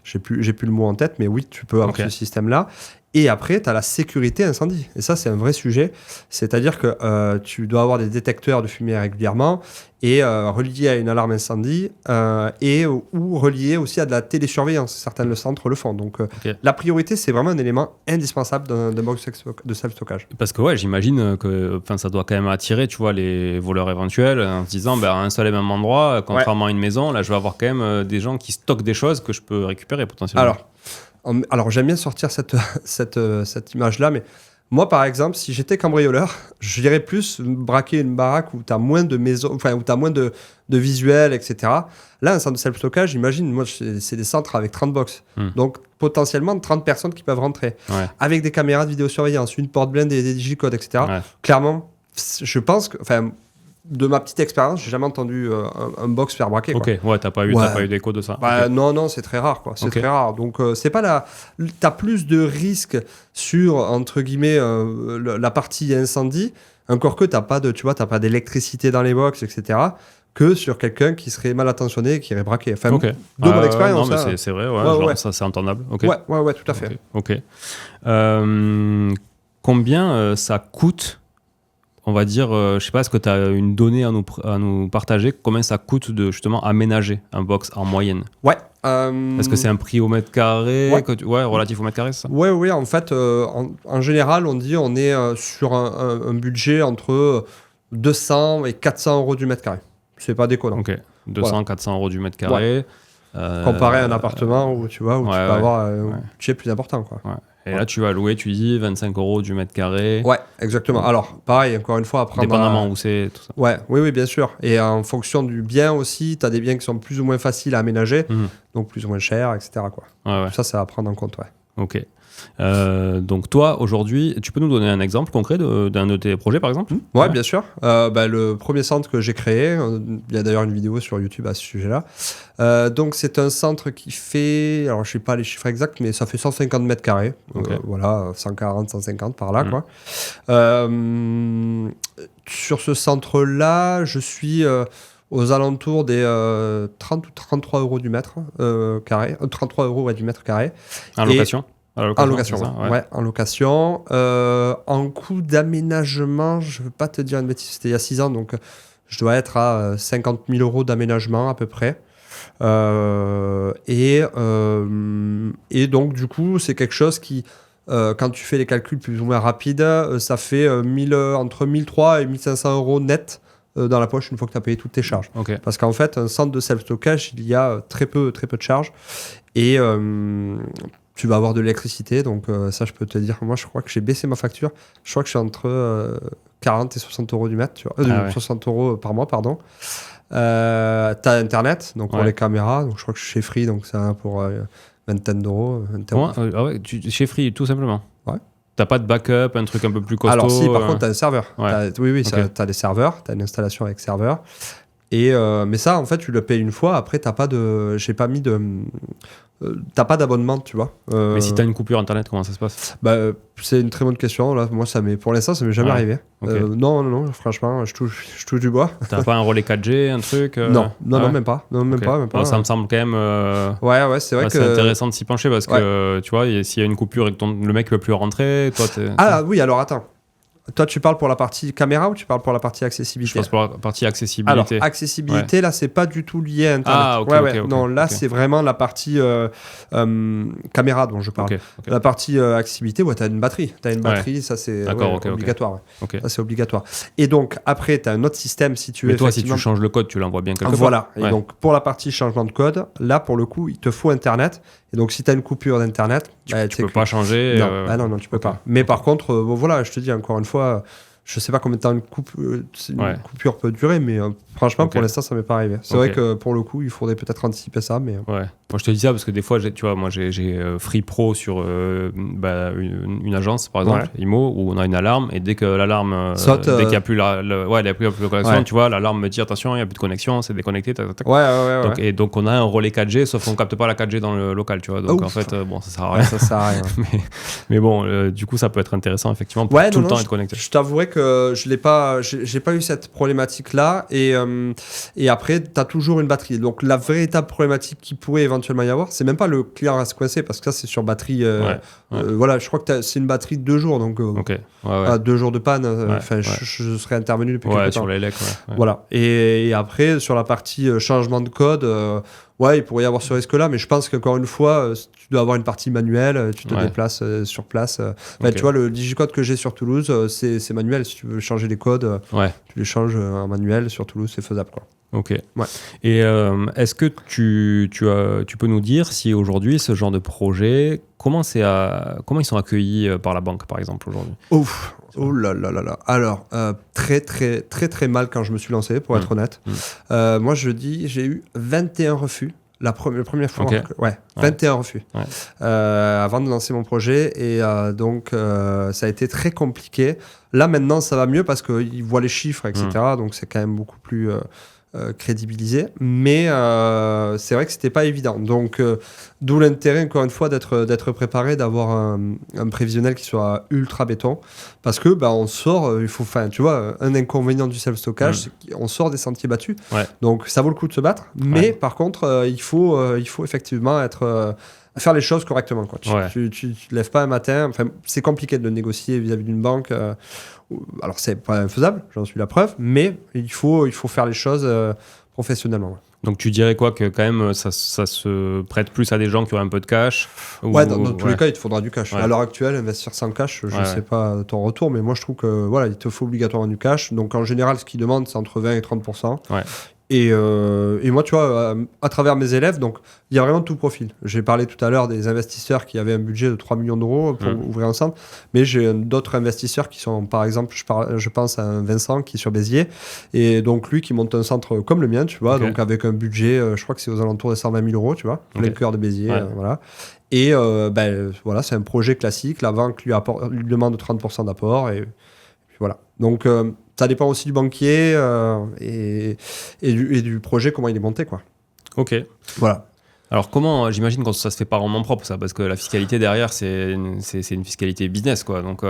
J'ai plus le mot en tête, mais oui, tu peux avoir ce système-là. Et après, tu as la sécurité incendie. Et ça, c'est un vrai sujet. C'est-à-dire que tu dois avoir des détecteurs de fumée régulièrement et reliés à une alarme incendie ou reliés aussi à de la télésurveillance. Certains le centres le font. Donc, la priorité, c'est vraiment un élément indispensable d'un box de self-stockage. Parce que, j'imagine que ça doit quand même attirer, tu vois, les voleurs éventuels en se disant, à un seul et même endroit, contrairement à une maison, là, je vais avoir quand même des gens qui stockent des choses que je peux récupérer potentiellement. Alors, j'aime bien sortir cette image-là, mais moi, par exemple, si j'étais cambrioleur, j'irais plus braquer une baraque où tu as moins de maisons, enfin, où tu as moins de visuels, etc. Là, un centre de self-stockage, imagine, moi, c'est des centres avec 30 box. Donc, potentiellement 30 personnes qui peuvent rentrer. Avec des caméras de vidéosurveillance, une porte blindée, des digicodes, etc. Clairement, je pense que... De ma petite expérience, j'ai jamais entendu un box faire braquer. Quoi. T'as pas eu d'écho de ça. Non, c'est très rare, quoi. C'est très rare. Donc, c'est pas t'as plus de risques sur, entre guillemets, la partie incendie, encore que t'as pas d'électricité dans les box, etc., que sur quelqu'un qui serait mal attentionné et qui irait braquer. Enfin, de mon expérience. Non, mais c'est vrai, ça c'est entendable. Ouais, tout à fait. Combien ça coûte? On va dire, je sais pas, est-ce que tu as une donnée à nous partager? Combien ça coûte de justement aménager un box en moyenne? Est-ce que c'est un prix au mètre carré? Relatif au mètre carré, c'est ça? Oui, en fait, en général, on est sur un budget entre 200 et 400 euros du mètre carré. C'est pas déconnant. 200, 400 euros du mètre carré. Comparé à un appartement où tu peux avoir un budget plus important, quoi. Et là, tu vas louer, tu dis 25 euros du mètre carré. Ouais, exactement. Alors, pareil, encore une fois, à prendre... Dépendamment où c'est, tout ça. Oui, bien sûr. Et en fonction du bien aussi, tu as des biens qui sont plus ou moins faciles à aménager, donc plus ou moins chers, etc. Quoi. Ça va prendre en compte, Ok. Donc toi, aujourd'hui, tu peux nous donner un exemple concret d'un de tes projets, par exemple? Ouais, bien sûr. Le premier centre que j'ai créé, il y a d'ailleurs une vidéo sur YouTube à ce sujet-là. Donc c'est un centre qui fait, alors je sais pas les chiffres exacts, mais ça fait 150 mètres carrés. 140, 150 par là, quoi. Sur ce centre-là, je suis... aux alentours des 30 ou 33 euros du mètre carré. 33 euros du mètre carré. En location? En location, en location. En coût d'aménagement, je ne veux pas te dire une bêtise, c'était il y a 6 ans, donc je dois être à 50 000 euros d'aménagement à peu près. Et donc, du coup, c'est quelque chose qui, quand tu fais les calculs plus ou moins rapides, ça fait entre 1300 et 1500 euros net dans la poche une fois que tu as payé toutes tes charges. Parce qu'en fait, un centre de self-stockage, il y a très peu de charges. Et tu vas avoir de l'électricité, donc ça, je peux te dire, moi, je crois que j'ai baissé ma facture. Je crois que je suis entre 40 et 60 euros du mètre, tu vois. 60 euros par mois, pardon. T'as Internet, donc pour les caméras, donc je crois que je suis chez Free, donc ça pour vingtaine d'euros. Chez Free, tout simplement. Ouais. T'as pas de backup, un truc un peu plus costaud? Alors si, par contre, t'as un serveur. T'as des serveurs, t'as une installation avec serveur. Mais ça, en fait, tu le payes une fois. Après, t'as pas de... J'ai pas mis de... t'as pas d'abonnement, tu vois. Mais si t'as une coupure internet, comment ça se passe? C'est une très bonne question. Là, moi, pour l'instant, ça m'est jamais arrivé. Non, franchement, je touche du bois. T'as pas un relais 4G, un truc Non, même pas. Même pas. Ça me semble quand même... c'est vrai que... C'est intéressant de s'y pencher parce que, tu vois, s'il y a une coupure et que le mec ne veut plus rentrer, toi, oui, alors attends. Toi, tu parles pour la partie caméra ou tu parles pour la partie accessibilité? Je pense pour la partie accessibilité. Alors, accessibilité, là, c'est pas du tout lié à Internet. Non, là, c'est vraiment la partie caméra dont je parle. La partie accessibilité, tu as une batterie. Ça, c'est obligatoire. Ça, c'est obligatoire. Et donc, après, tu as un autre système si tu veux. Mais toi, si tu changes le code, tu l'envoies bien quelque part. Voilà. Et donc, pour la partie changement de code, là, pour le coup, il te faut Internet. Et donc, si tu as une coupure d'Internet, tu peux pas changer. Non, tu peux pas. Mais par contre, je te dis encore une fois, Je sais pas combien de temps une coupure peut durer, mais franchement, pour l'instant, ça m'est pas arrivé. C'est vrai que pour le coup, il faudrait peut-être anticiper ça. Mais... Ouais. Moi, je te dis ça parce que des fois, j'ai Free Pro sur une agence, par exemple, IMO, où on a une alarme, et dès que l'alarme saute, dès qu'il n'y a plus la connexion, tu vois, l'alarme me dit attention, il n'y a plus de connexion, c'est déconnecté. Donc, et donc, on a un relais 4G, sauf qu'on ne capte pas la 4G dans le local, tu vois. Donc, en fait, ça sert à rien. Ça sert à rien. mais bon, du coup, ça peut être intéressant, effectivement, pour tout le temps être connecté. Je t'avouerai que j'ai pas eu cette problématique-là, et après, tu as toujours une batterie. Donc, la véritable problématique qui pourrait éventuellement y avoir, c'est même pas le client à se coincer, parce que ça, c'est sur batterie. Voilà, je crois que c'est une batterie de 2 jours, donc 2 jours de panne. Je serais intervenu depuis quelques temps. Sur les lecs, Voilà. Et après, sur la partie changement de code, il pourrait y avoir ce risque-là, mais je pense qu'encore une fois, tu dois avoir une partie manuelle, tu te déplaces sur place. Tu vois, le digicode que j'ai sur Toulouse, c'est manuel. Si tu veux changer les codes, tu les changes en manuel sur Toulouse, c'est faisable, quoi. Ok. Ouais. Et est-ce que tu peux nous dire si aujourd'hui, ce genre de projet, comment ils sont accueillis par la banque, par exemple, aujourd'hui ? Ouf. Oh là là là là. Alors, très, très, très, très mal quand je me suis lancé, pour être honnête. Moi, j'ai eu 21 refus. La première fois. 21 refus. Avant de lancer mon projet. Et donc, ça a été très compliqué. Là, maintenant, ça va mieux parce qu'ils voient les chiffres, etc. Donc, c'est quand même beaucoup plus... crédibilisé, mais c'est vrai que c'était pas évident. Donc, d'où l'intérêt, encore une fois, d'être préparé, d'avoir un prévisionnel qui soit ultra béton, parce que on sort, tu vois, un inconvénient du self-stockage, c'est qu'on sort des sentiers battus. Donc, ça vaut le coup de se battre, mais par contre, il faut effectivement faire les choses correctement, quoi. Tu te lèves pas un matin, c'est compliqué de le négocier vis-à-vis d'une banque. Alors, c'est pas infaisable, j'en suis la preuve, mais il faut faire les choses professionnellement. Ouais. Donc, tu dirais quoi, que quand même, ça se prête plus à des gens qui ont un peu de cash dans tous les cas, il te faudra du cash. À l'heure actuelle, investir sans cash, je sais pas ton retour, mais moi, je trouve que il te faut obligatoirement du cash. Donc, en général, ce qu'ils demandent, c'est entre 20 et 30%. Et moi, tu vois, à travers mes élèves, donc il y a vraiment tout profil. J'ai parlé tout à l'heure des investisseurs qui avaient un budget de 3 millions d'euros pour ouvrir un centre, mais j'ai d'autres investisseurs qui sont, par exemple, je pense à un Vincent qui est sur Béziers, et donc lui qui monte un centre comme le mien, tu vois, donc avec un budget, je crois que c'est aux alentours de 120 000 euros, tu vois, plein cœur de Béziers, voilà. Et c'est un projet classique, la banque lui demande 30% d'apport, et puis voilà. Donc, ça dépend aussi du banquier et du projet, comment il est monté, quoi. Ok. Voilà. Alors comment, j'imagine quand ça se fait pas en nom propre, ça, parce que la fiscalité derrière, c'est une fiscalité business, quoi. Donc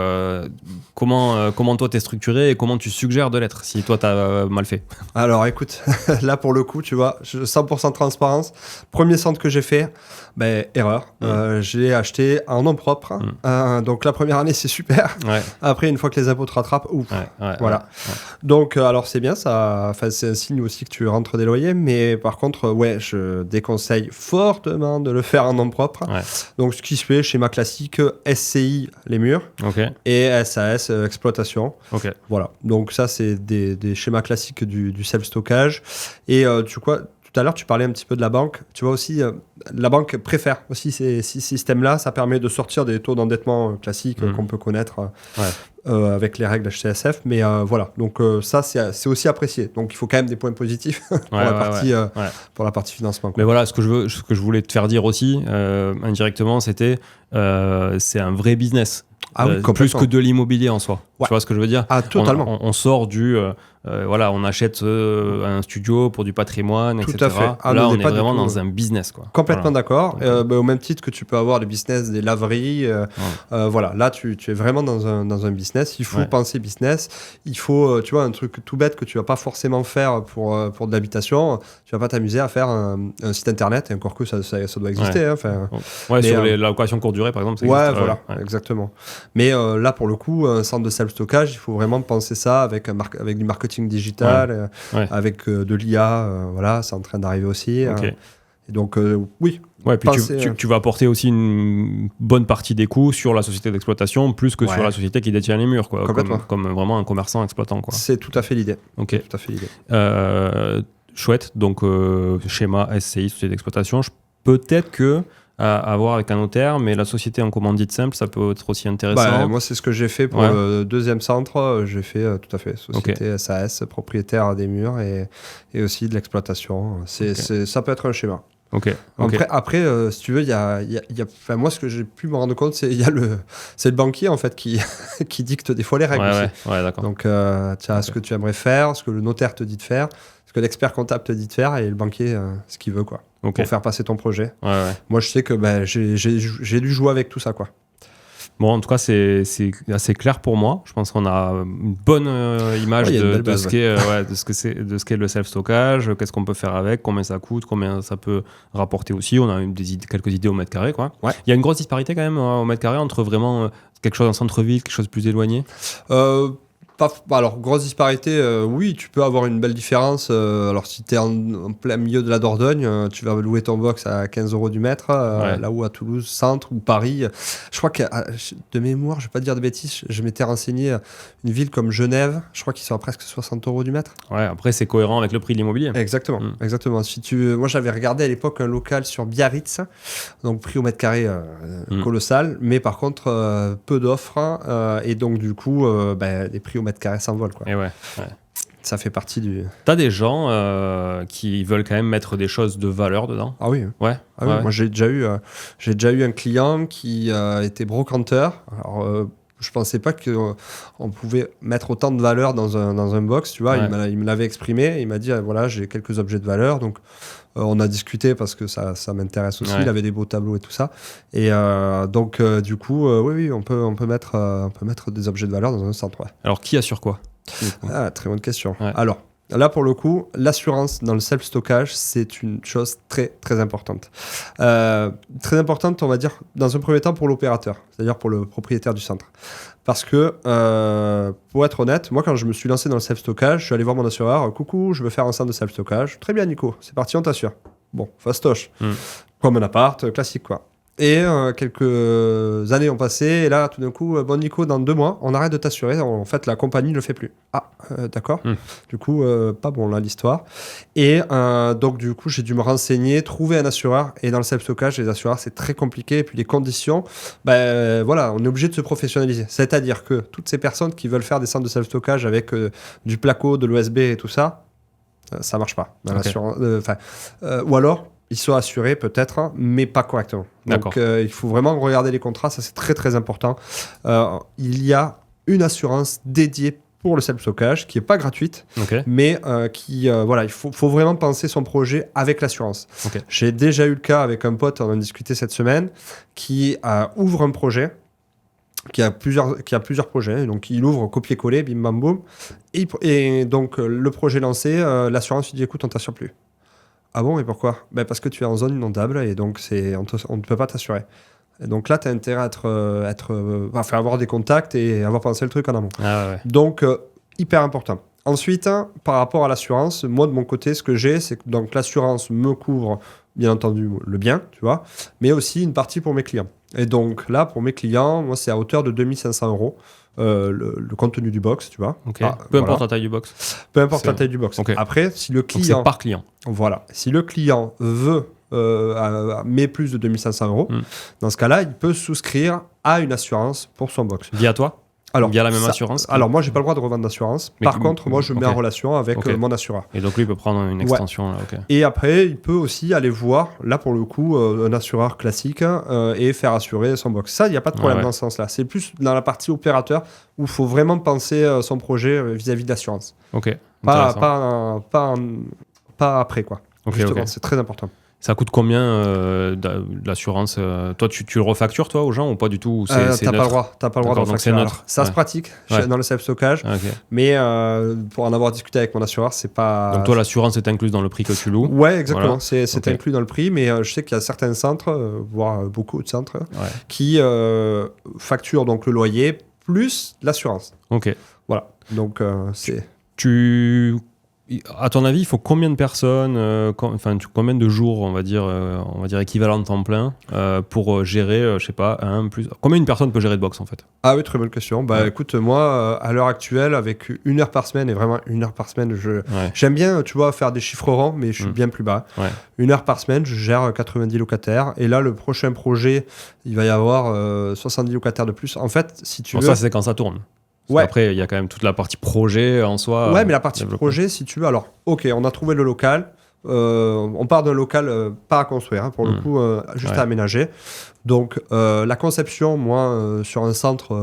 comment toi t'es structuré et comment tu suggères de l'être si toi t'as mal fait? Alors écoute, là pour le coup, tu vois, 100% de transparence. Premier centre que j'ai fait, erreur. Je l'ai acheté en nom propre. Donc la première année c'est super. Après une fois que les impôts te rattrapent, voilà. Donc alors c'est bien, ça, c'est un signe aussi que tu rentres des loyers, mais par contre je déconseille fortement de le faire en nom propre. Donc ce qui se fait, schéma classique, SCI les murs et SAS exploitation. Voilà. Donc ça c'est des schémas classiques du self-stockage. Et tout à l'heure, tu parlais un petit peu de la banque. Tu vois aussi, la banque préfère aussi ces systèmes-là. Ça permet de sortir des taux d'endettement classiques qu'on peut connaître avec les règles HCSF. Mais voilà, donc ça, c'est aussi apprécié. Donc il faut quand même des points positifs pour la partie financement, quoi. Mais voilà, ce que je voulais te faire dire aussi, indirectement, c'était c'est un vrai business. Plus que de l'immobilier en soi. Tu vois ce que je veux dire? Totalement. On sort du... on achète un studio pour du patrimoine, etc. Tout à fait. Là, on est vraiment dans un business, quoi. Complètement d'accord. Au même titre que tu peux avoir des business, des laveries. Voilà, là, tu es vraiment dans un business. Il faut penser business. Il faut, tu vois, un truc tout bête que tu vas pas forcément faire pour de l'habitation. Tu vas pas t'amuser à faire un site internet, et encore que ça doit exister. Sur la location courte durée, par exemple. Ça existe. Voilà, exactement. Mais là, pour le coup, un centre de self-stockage, il faut vraiment penser ça avec du marketing digital, avec de l'IA. Voilà, c'est en train d'arriver aussi. Et donc, oui. Puis tu vas apporter aussi une bonne partie des coûts sur la société d'exploitation, plus que sur la société qui détient les murs, quoi. Comme vraiment un commerçant exploitant, quoi. C'est tout à fait l'idée. Tout à fait l'idée. Chouette. Donc, schéma SCI, société d'exploitation. Peut-être que à voir avec un notaire, mais la société en commandite simple, ça peut être aussi intéressant. Moi, c'est ce que j'ai fait pour le deuxième centre. J'ai fait tout à fait société SAS, propriétaire des murs et aussi de l'exploitation. Ça peut être un schéma. Après, si tu veux, moi, ce que j'ai pu me rendre compte, c'est le banquier en fait qui dicte des fois les règles aussi. D'accord. Donc, ce que tu aimerais faire, ce que le notaire te dit de faire, ce que l'expert comptable te dit de faire, et le banquier ce qu'il veut, quoi, pour faire passer ton projet. Moi, je sais que j'ai dû jouer avec tout ça, quoi. Bon, en tout cas, c'est assez clair pour moi. Je pense qu'on a une bonne image de ce qu'est le self-stockage, qu'est-ce qu'on peut faire avec, combien ça coûte, combien ça peut rapporter aussi. On a quelques idées au mètre carré, quoi. Il y a une grosse disparité quand même au mètre carré entre vraiment quelque chose en centre-ville, quelque chose de plus éloigné. Alors, grosse disparité, oui, tu peux avoir une belle différence. Alors, si tu es en plein milieu de la Dordogne, tu vas louer ton box à 15 € du mètre, là où à Toulouse, centre ou Paris. Je crois que, de mémoire, je ne vais pas te dire de bêtises, je m'étais renseigné, une ville comme Genève, je crois qu'ils sont à presque 60 € du mètre. Ouais, après, c'est cohérent avec le prix de l'immobilier. Exactement. Moi, j'avais regardé à l'époque un local sur Biarritz, donc prix au mètre carré colossal, mais par contre, peu d'offres, et donc, du coup, les prix au mètre carré s'envolent, quoi. Et ça fait partie du... T'as des gens qui veulent quand même mettre des choses de valeur dedans. Ah oui. Ouais. Moi, j'ai déjà eu un client qui était brocanteur. Alors, je pensais pas qu'on pouvait mettre autant de valeur dans un box, tu vois. Il me l'avait exprimé. Il m'a dit, voilà, j'ai quelques objets de valeur. Donc, on a discuté parce que ça m'intéresse aussi. Il avait des beaux tableaux et tout ça. Et donc, du coup, oui, on peut mettre des objets de valeur dans un centre. Ouais. Alors, qui assure quoi ? Très bonne question. Alors, là, pour le coup, l'assurance dans le self-stockage, c'est une chose très, très importante. Très importante, on va dire, dans un premier temps pour l'opérateur, c'est-à-dire pour le propriétaire du centre. Parce que, pour être honnête, moi, quand je me suis lancé dans le self-stockage, je suis allé voir mon assureur. « Coucou, je veux faire un centre de self-stockage. » « Très bien, Nico, c'est parti, on t'assure. » Bon, fastoche. Comme un appart, classique, quoi. Et quelques années ont passé, et là, tout d'un coup, bon Nico, dans 2 mois, on arrête de t'assurer. En fait, la compagnie ne le fait plus. Ah, d'accord. Du coup, pas bon, là, l'histoire. Et donc, du coup, j'ai dû me renseigner, trouver un assureur. Et dans le self-stockage, les assureurs, c'est très compliqué. Et puis, les conditions, voilà, on est obligé de se professionnaliser. C'est-à-dire que toutes ces personnes qui veulent faire des centres de self-stockage avec du placo, de l'OSB et tout ça, ça marche pas. Ou alors, ils sont assurés peut-être, mais pas correctement. Donc, il faut vraiment regarder les contrats. Ça, c'est très, très important. Il y a une assurance dédiée pour le self-stockage qui n'est pas gratuite, mais il faut vraiment penser son projet avec l'assurance. J'ai déjà eu le cas avec un pote, on en a discuté cette semaine, qui ouvre un projet, qui a plusieurs projets. Donc, il ouvre copier-coller, bim, bam, boum. Et donc, le projet lancé, l'assurance lui dit, écoute, on ne t'assure plus. Ah bon, et pourquoi ? Parce que tu es en zone inondable et donc on ne peut pas t'assurer. Et donc là, tu as intérêt à avoir des contacts et avoir pensé le truc en amont. Donc, hyper important. Ensuite, par rapport à l'assurance, moi, de mon côté, ce que j'ai, c'est que donc, l'assurance me couvre, bien entendu, le bien, tu vois, mais aussi une partie pour mes clients. Et donc là, pour mes clients, moi, c'est à hauteur de 2500 €. Le contenu du box, tu vois. Peu importe la taille du box. Peu importe la taille du box. Après, si le client... Donc c'est par client. Voilà. Si le client veut met plus de 2500 €, dans ce cas-là, il peut souscrire à une assurance pour son box. Via toi ? Via la même assurance ? Alors, moi, j'ai pas le droit de revendre d'assurance. Par contre, moi, je mets en relation avec mon assureur. Et donc, lui, il peut prendre une extension. Là, Et après, il peut aussi aller voir, là, pour le coup, un assureur classique et faire assurer son box. Ça, il n'y a pas de problème dans ce sens-là. C'est plus dans la partie opérateur où il faut vraiment penser son projet vis-à-vis de l'assurance. Pas après, quoi. Justement, c'est très important. Ça coûte combien l'assurance Toi, tu le refactures, toi, aux gens ou pas du tout ? T'as pas le droit de refacturer. Alors, ça se pratique dans le self-stockage, mais pour en avoir discuté avec mon assureur, c'est pas... Donc toi, l'assurance est incluse dans le prix que tu loues ? Ouais, exactement. C'est inclus dans le prix, mais je sais qu'il y a certains centres, voire beaucoup de centres, qui facturent donc le loyer plus l'assurance. Ok. Voilà. Donc, c'est... À ton avis, il faut combien de personnes, combien de jours, on va dire équivalent de temps plein, pour gérer, je sais pas, combien une personne peut gérer de box en fait? Ah oui, très bonne question. Écoute, moi, à l'heure actuelle, avec 1 heure par semaine, et vraiment 1 heure par semaine, j'aime bien, tu vois, faire des chiffres ronds, mais je suis bien plus bas. 1 heure par semaine, je gère 90 locataires. Et là, le prochain projet, il va y avoir 70 locataires de plus. En fait, si tu veux... Ça, c'est quand ça tourne. Après, il y a quand même toute la partie projet en soi. Ouais, mais la partie projet, si tu veux, alors, ok, on a trouvé le local. On part d'un local pas à construire, pour le coup, juste à aménager. Donc, la conception, moi, sur un centre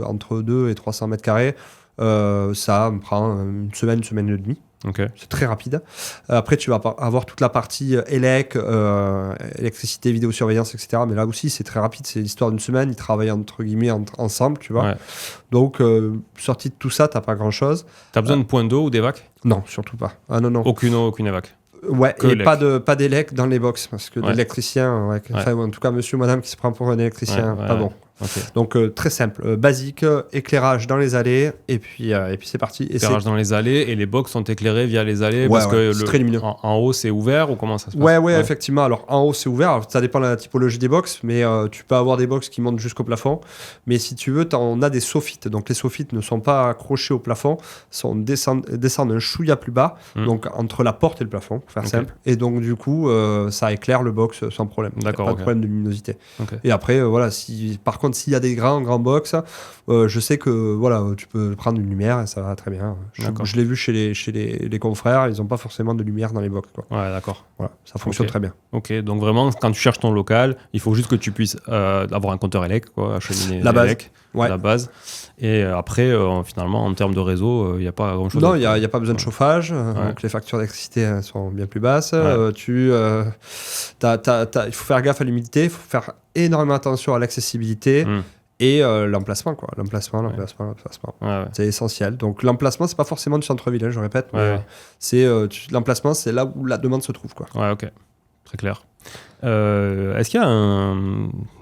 entre 2 et 300 mètres carrés, ça me prend une semaine et demie. Okay. C'est très rapide. Après, tu vas avoir toute la partie électricité, vidéosurveillance, etc. Mais là aussi, c'est très rapide. C'est l'histoire d'une semaine. Ils travaillent entre guillemets ensemble, tu vois. Ouais. Donc, sorti de tout ça, t'as pas grand-chose. T'as besoin de points d'eau ou d'évac? Non, surtout pas. Ah non. Aucune évac. Ouais, et pas d'élec dans les box, parce que l'électricien, en tout cas, monsieur ou madame qui se prend pour un électricien, pas bon. Okay. Donc très simple, basique, éclairage dans les allées, et puis c'est parti. Éclairage dans les allées, et les box sont éclairées via les allées, parce que c'est très lumineux. En haut c'est ouvert, ou comment ça se passe? Ouais, effectivement. Alors en haut c'est ouvert, alors, ça dépend de la typologie des box, mais tu peux avoir des box qui montent jusqu'au plafond, mais si tu veux, on a des soffites, donc les soffites ne sont pas accrochés au plafond, descendent un chouïa plus bas, donc entre la porte et le plafond, pour faire simple, et donc du coup ça éclaire le box sans problème. D'accord, pas de problème de luminosité. Et après, par contre, s'il y a des grands box, je sais que tu peux prendre une lumière et ça va très bien. Je l'ai vu chez les confrères, ils n'ont pas forcément de lumière dans les box, quoi. Ouais, d'accord. Voilà, ça fonctionne très bien. Ok, donc vraiment, quand tu cherches ton local, il faut juste que tu puisses avoir un compteur élec, acheminer la base. La base. Et après, finalement, en termes de réseau, il n'y a pas grand-chose. Non, il n'y a pas besoin de chauffage, donc les factures d'électricité sont bien plus basses. Il faut faire gaffe à l'humidité, il faut faire énormément attention à l'accessibilité. Et l'emplacement, quoi. L'emplacement. C'est essentiel. Donc l'emplacement, c'est pas forcément du centre-ville, je répète. Mais l'emplacement, c'est là où la demande se trouve, quoi. Ouais, ok. Très clair. Est-ce qu'il y a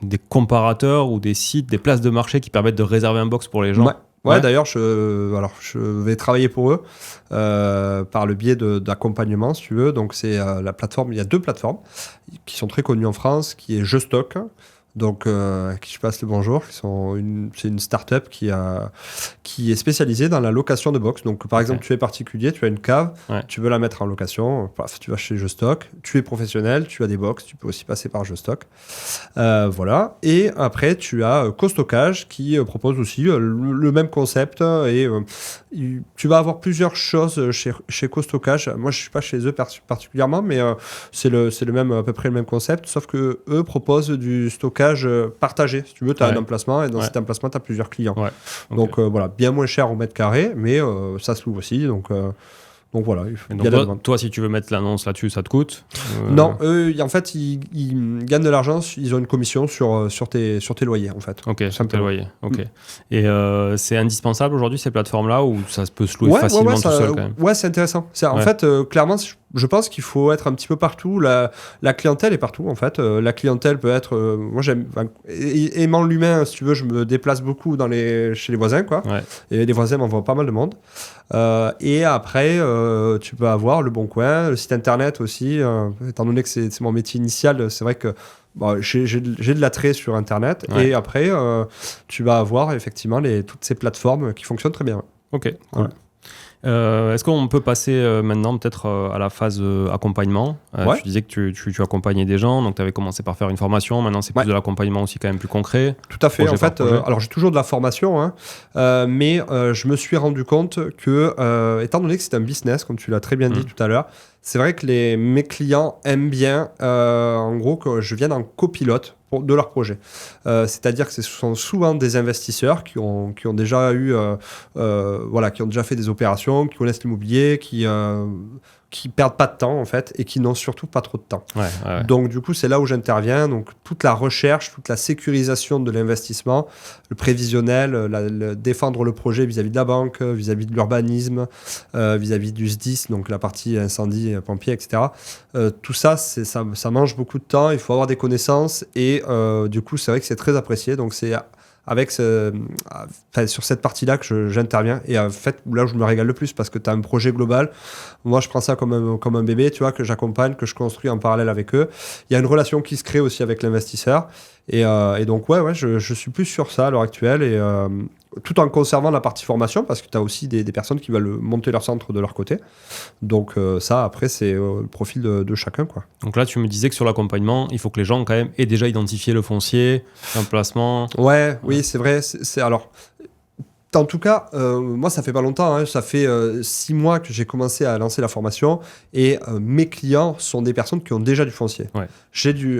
des comparateurs ou des sites, des places de marché qui permettent de réserver un box pour les gens? Ouais, d'ailleurs, je vais travailler pour eux par le biais d'accompagnement, si tu veux. Donc, c'est la plateforme. Il y a 2 plateformes qui sont très connues en France, qui est JeuStock. Donc, à qui je passe le bonjour. C'est une start-up qui est spécialisée dans la location de box. Donc, par exemple, tu es particulier, tu as une cave, tu veux la mettre en location, tu vas chez JeuStock. Tu es professionnel, tu as des box, tu peux aussi passer par JeuStock. Voilà. Et après, tu as CoStockage qui propose aussi le même concept. Et tu vas avoir plusieurs choses chez CoStockage. Moi, je ne suis pas chez eux particulièrement, mais c'est à peu près le même concept, sauf que eux proposent du stockage partagé. Si tu veux, tu as un emplacement et dans cet emplacement, tu as plusieurs clients. Ouais. Okay. Donc voilà, bien moins cher au mètre carré, mais ça se loue aussi. Donc voilà. Toi, si tu veux mettre l'annonce là-dessus, ça te coûte Non, eux, en fait, ils gagnent de l'argent, ils ont une commission sur tes loyers, en fait. Ok, sur tes loyers. Ok. Et c'est indispensable aujourd'hui, ces plateformes-là, ou ça peut se louer facilement tout seul quand même? Ouais, c'est intéressant. En fait, clairement, je pense qu'il faut être un petit peu partout. La clientèle est partout, en fait. La clientèle peut être... moi, aimant l'humain, si tu veux, je me déplace beaucoup chez les voisins, quoi. Ouais. Et les voisins m'envoient pas mal de monde. Et après, tu peux avoir Le Bon Coin, le site internet aussi. Étant donné que c'est mon métier initial, c'est vrai que j'ai de l'attrait sur internet. Ouais. Et après, tu vas avoir effectivement toutes ces plateformes qui fonctionnent très bien. Ok, cool. Ouais. Est-ce qu'on peut passer maintenant peut-être à la phase accompagnement? Tu disais que tu accompagnais des gens, donc tu avais commencé par faire une formation, maintenant c'est plus de l'accompagnement aussi quand même plus concret. Tout à fait, en fait, alors j'ai toujours de la formation, mais je me suis rendu compte que, étant donné que c'est un business, comme tu l'as très bien dit tout à l'heure, c'est vrai que mes clients aiment bien, en gros, que je vienne en copilote de leur projet. C'est-à-dire que ce sont souvent des investisseurs qui ont déjà qui ont déjà fait des opérations, qui connaissent l'immobilier, qui perdent pas de temps en fait et qui n'ont surtout pas trop de temps. Ouais. Donc du coup, c'est là où j'interviens. Donc toute la recherche, toute la sécurisation de l'investissement, le prévisionnel, défendre le projet vis-à-vis de la banque, vis-à-vis de l'urbanisme, vis-à-vis du SDIS, donc la partie incendie, pompiers, etc. Tout ça, ça mange beaucoup de temps. Il faut avoir des connaissances et du coup, c'est vrai que c'est très apprécié. Donc c'est sur cette partie-là que j'interviens. Et en fait, là où je me régale le plus, parce que tu as un projet global. Moi, je prends ça comme un bébé, tu vois, que j'accompagne, que je construis en parallèle avec eux. Il y a une relation qui se crée aussi avec l'investisseur. Et donc, je suis plus sur ça à l'heure actuelle. Et tout en conservant la partie formation, parce que tu as aussi des personnes qui veulent monter leur centre de leur côté. Donc ça, après, c'est le profil de chacun, quoi. Donc là, tu me disais que sur l'accompagnement, il faut que les gens, quand même, aient déjà identifié le foncier, l'emplacement. Oui, c'est vrai. Alors, en tout cas, moi, ça fait pas longtemps. Hein, ça fait 6 mois que j'ai commencé à lancer la formation. Et mes clients sont des personnes qui ont déjà du foncier. Ouais.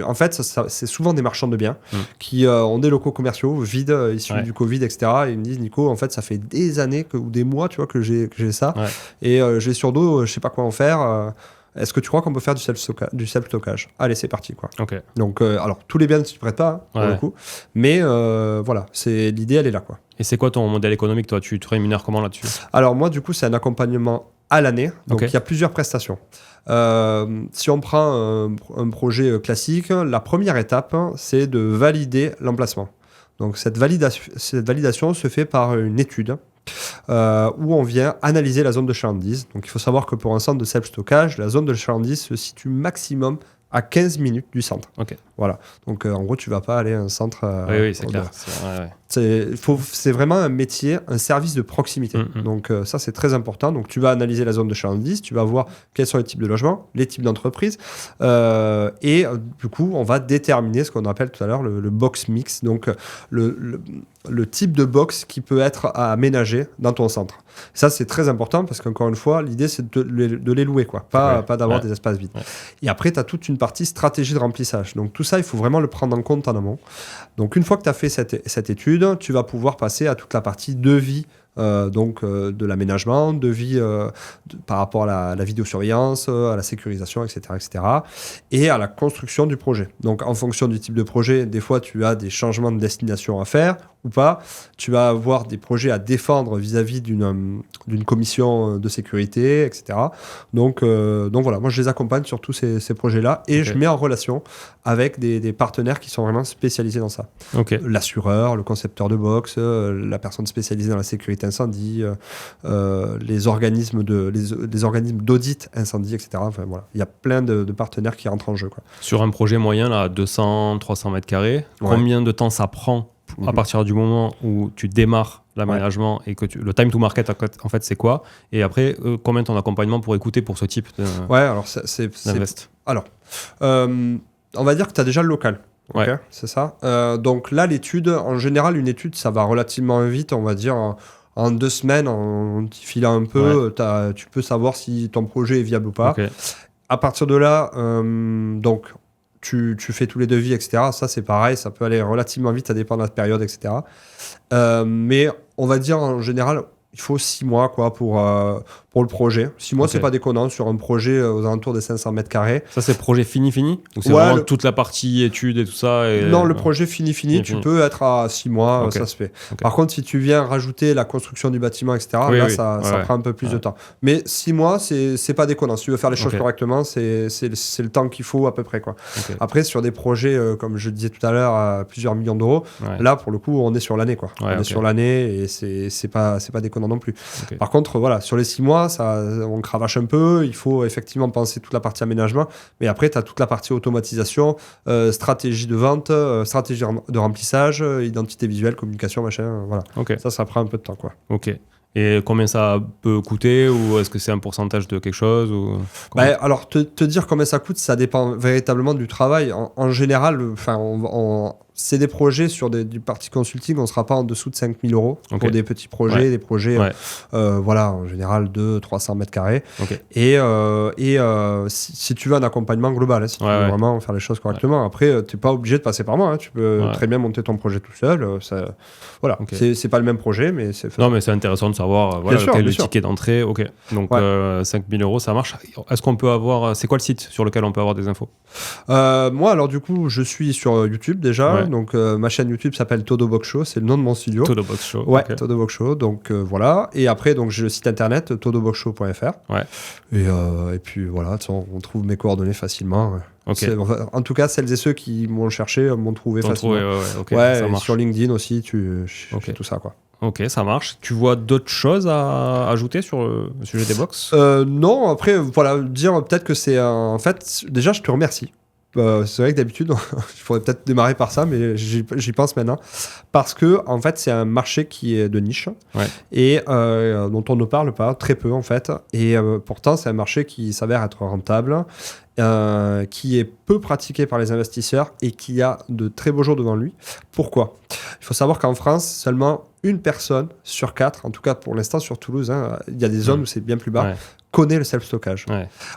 En fait, c'est souvent des marchands de biens qui ont des locaux commerciaux vides, issus du Covid, etc. Et ils me disent, Nico, en fait, ça fait des années ou des mois, tu vois, que j'ai ça. Ouais. Et j'ai sur dos, je sais pas quoi en faire. Est-ce que tu crois qu'on peut faire du self-stockage? Allez, c'est parti, quoi. Okay. Donc, alors, tous les biens ne s'y prêtent pas, pour le coup. Mais voilà, l'idée, elle est là, quoi. Et c'est quoi ton modèle économique, toi? Tu te rémunères comment là-dessus? Alors, moi, du coup, c'est un accompagnement à l'année. Donc, il y a plusieurs prestations. Si on prend un projet classique, la première étape, c'est de valider l'emplacement. Donc, cette validation se fait par une étude où on vient analyser la zone de chalandise. Donc, il faut savoir que pour un centre de self-stockage, la zone de chalandise se situe maximum à 15 minutes du centre. Okay. Voilà. Donc, en gros, tu ne vas pas aller à un centre... oui, c'est clair. C'est vraiment un métier, un service de proximité. Donc, ça, c'est très important. Donc, tu vas analyser la zone de chalandise, tu vas voir quels sont les types de logements, les types d'entreprises. Du coup, on va déterminer ce qu'on appelle tout à l'heure le box mix. Donc, le type de box qui peut être aménagé dans ton centre. Ça, c'est très important parce qu'encore une fois, l'idée, c'est de les louer, quoi. Pas d'avoir des espaces vides. Ouais. Et après, tu as toute une partie stratégie de remplissage. Donc, tout ça, il faut vraiment le prendre en compte en amont. Donc, une fois que tu as fait cette étude, tu vas pouvoir passer à toute la partie devis de l'aménagement, devis par rapport à la vidéosurveillance, à la sécurisation, etc., etc., et à la construction du projet. Donc, en fonction du type de projet, des fois, tu as des changements de destination à faire ou pas. Tu vas avoir des projets à défendre vis-à-vis d'une commission de sécurité, etc. Donc voilà, moi, je les accompagne sur tous ces projets-là et je mets en relation avec des partenaires qui sont vraiment spécialisés dans ça. L'assureur, le concepteur de box, la personne spécialisée dans la sécurité incendie, les organismes d'audit incendie, etc. Enfin, voilà. Il y a plein de partenaires qui rentrent en jeu, quoi. Sur un projet moyen, là, 200-300 mètres carrés, combien de temps ça prend à partir du moment où tu démarres l'aménagement et que le time to market, en fait, c'est quoi? Et après, combien ton accompagnement pourrait coûter pour ce type alors d'invest? Alors, on va dire que tu as déjà le local. Okay, c'est ça. Donc là, l'étude, en général, une étude, ça va relativement vite, on va dire... En 2 semaines, en t'y filant un peu, tu peux savoir si ton projet est viable ou pas. À partir de là, donc, tu fais tous les devis, etc. Ça, c'est pareil, ça peut aller relativement vite, ça dépend de la période, etc. Mais on va dire, en général, il faut 6 mois quoi, pour le projet. 6 mois, c'est pas déconnant sur un projet aux alentours des 500 mètres carrés. Ça, c'est projet fini? Ou c'est vraiment toute la partie études et tout ça Non, le projet fini, tu peux être à 6 mois, ça se fait. Par contre, si tu viens rajouter la construction du bâtiment, etc., ça prend un peu plus de temps. Mais 6 mois, c'est pas déconnant. Si tu veux faire les choses correctement, c'est le temps qu'il faut à peu près, quoi. Après, sur des projets, comme je disais tout à l'heure, à plusieurs millions d'euros, là, pour le coup, on est sur l'année, quoi. On est sur l'année et c'est pas déconnant non plus. Par contre, voilà, sur les 6 mois, on cravache un peu, il faut effectivement penser toute la partie aménagement, mais après tu as toute la partie automatisation, stratégie de vente, stratégie de remplissage, identité visuelle, communication, machin, voilà. Ça prend un peu de temps, quoi. Et combien ça peut coûter, ou est-ce que c'est un pourcentage de quelque chose ou... Alors te dire combien ça coûte, ça dépend véritablement du travail. En général, c'est des projets sur du partie consulting, on ne sera pas en dessous de 5 000 euros pour des petits projets, des projets, voilà, en général 200-300 mètres carrés. Et si tu veux un accompagnement global, hein, si tu veux vraiment faire les choses correctement, après, tu n'es pas obligé de passer par moi. Hein, tu peux très bien monter ton projet tout seul. Voilà, c'est pas le même projet, mais c'est... Non, mais c'est intéressant de savoir quel est le ticket d'entrée. Donc 5 000 euros, ça marche. Est-ce qu'on peut avoir... C'est quoi le site sur lequel on peut avoir des infos? Moi, alors du coup, je suis sur YouTube déjà. Donc ma chaîne YouTube s'appelle Todo Box Show, c'est le nom de mon studio. Todo Box Show. Ouais, Todo Box Show. Donc voilà. Et après, donc j'ai le site internet todoboxshow.fr. Ouais. Et puis voilà, de toute façon, on trouve mes coordonnées facilement. En tout cas, celles et ceux qui m'ont cherché m'ont trouvé facilement. Ça marche. Sur LinkedIn aussi, je fais tout ça, quoi. Ok, ça marche. Tu vois d'autres choses à ajouter sur le sujet des box? Non, après, voilà, dire peut-être que c'est en fait, déjà, je te remercie. C'est vrai que d'habitude, il faudrait peut-être démarrer par ça, mais j'y pense maintenant. Parce que, en fait, c'est un marché qui est de niche et dont on ne parle pas, très peu, en fait. Et pourtant, c'est un marché qui s'avère être rentable, qui est peu pratiqué par les investisseurs et qui a de très beaux jours devant lui. Pourquoi ? Il faut savoir qu'en France, seulement une personne sur 4, en tout cas pour l'instant sur Toulouse, il y a des zones où c'est bien plus bas, connaît le self-stockage.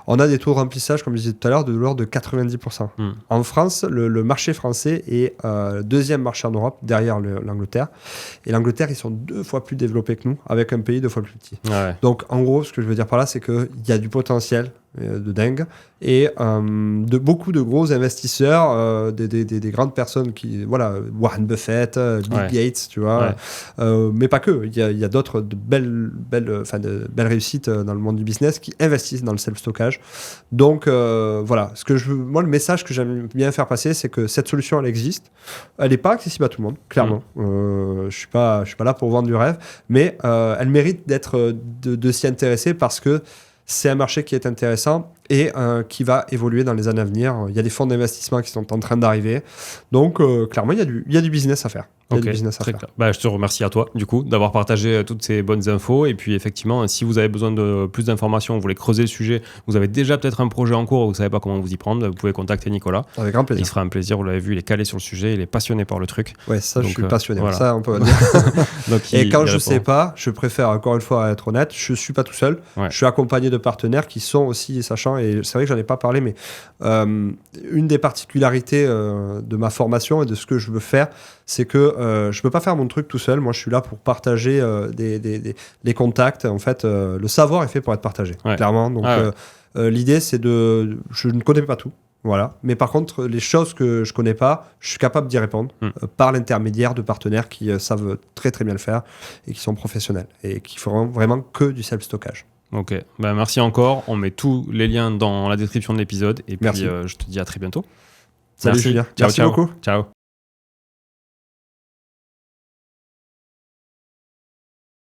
On a des taux de remplissage, comme je disais tout à l'heure, de l'ordre de 90%. En France, le marché français est le deuxième marché en Europe, derrière l'Angleterre. Et l'Angleterre, ils sont 2 fois plus développés que nous, avec un pays 2 fois plus petit. Donc, en gros, ce que je veux dire par là, c'est qu'il y a du potentiel de dingue et de beaucoup de gros investisseurs, des grandes personnes qui, voilà, Warren Buffett, Bill Gates, tu vois, mais pas que. Il y a d'autres belles réussites dans le monde du business qui investissent dans le self-stockage. Donc voilà, moi le message que j'aime bien faire passer, c'est que cette solution elle existe, elle n'est pas accessible à tout le monde, clairement. Je suis pas là pour vendre du rêve, mais elle mérite de s'y intéresser parce que c'est un marché qui est intéressant et qui va évoluer dans les années à venir. Il y a des fonds d'investissement qui sont en train d'arriver. Donc, clairement, il y a du business à faire. Je te remercie à toi, du coup, d'avoir partagé toutes ces bonnes infos. Et puis, effectivement, si vous avez besoin de plus d'informations, vous voulez creuser le sujet, vous avez déjà peut-être un projet en cours et vous ne savez pas comment vous y prendre, vous pouvez contacter Nicolas. Avec grand plaisir. Il sera un plaisir, vous l'avez vu, il est calé sur le sujet, il est passionné par le truc. Ouais, ça, donc, je suis passionné. Voilà. Ça, on peut dire. Et quand je ne sais pas, je préfère, encore une fois, être honnête, je ne suis pas tout seul. Je suis accompagné de partenaires qui sont aussi sachants. Et c'est vrai que je n'en ai pas parlé, mais une des particularités de ma formation et de ce que je veux faire, c'est que je ne peux pas faire mon truc tout seul. Moi, je suis là pour partager les contacts. En fait, le savoir est fait pour être partagé, clairement. Donc, l'idée, c'est je ne connais pas tout. Voilà. Mais par contre, les choses que je ne connais pas, je suis capable d'y répondre par l'intermédiaire de partenaires qui savent très, très bien le faire et qui sont professionnels et qui feront vraiment que du self-stockage. Ok, merci encore. On met tous les liens dans la description de l'épisode. Et puis, je te dis à très bientôt. Salut Julien. Merci beaucoup. Ciao.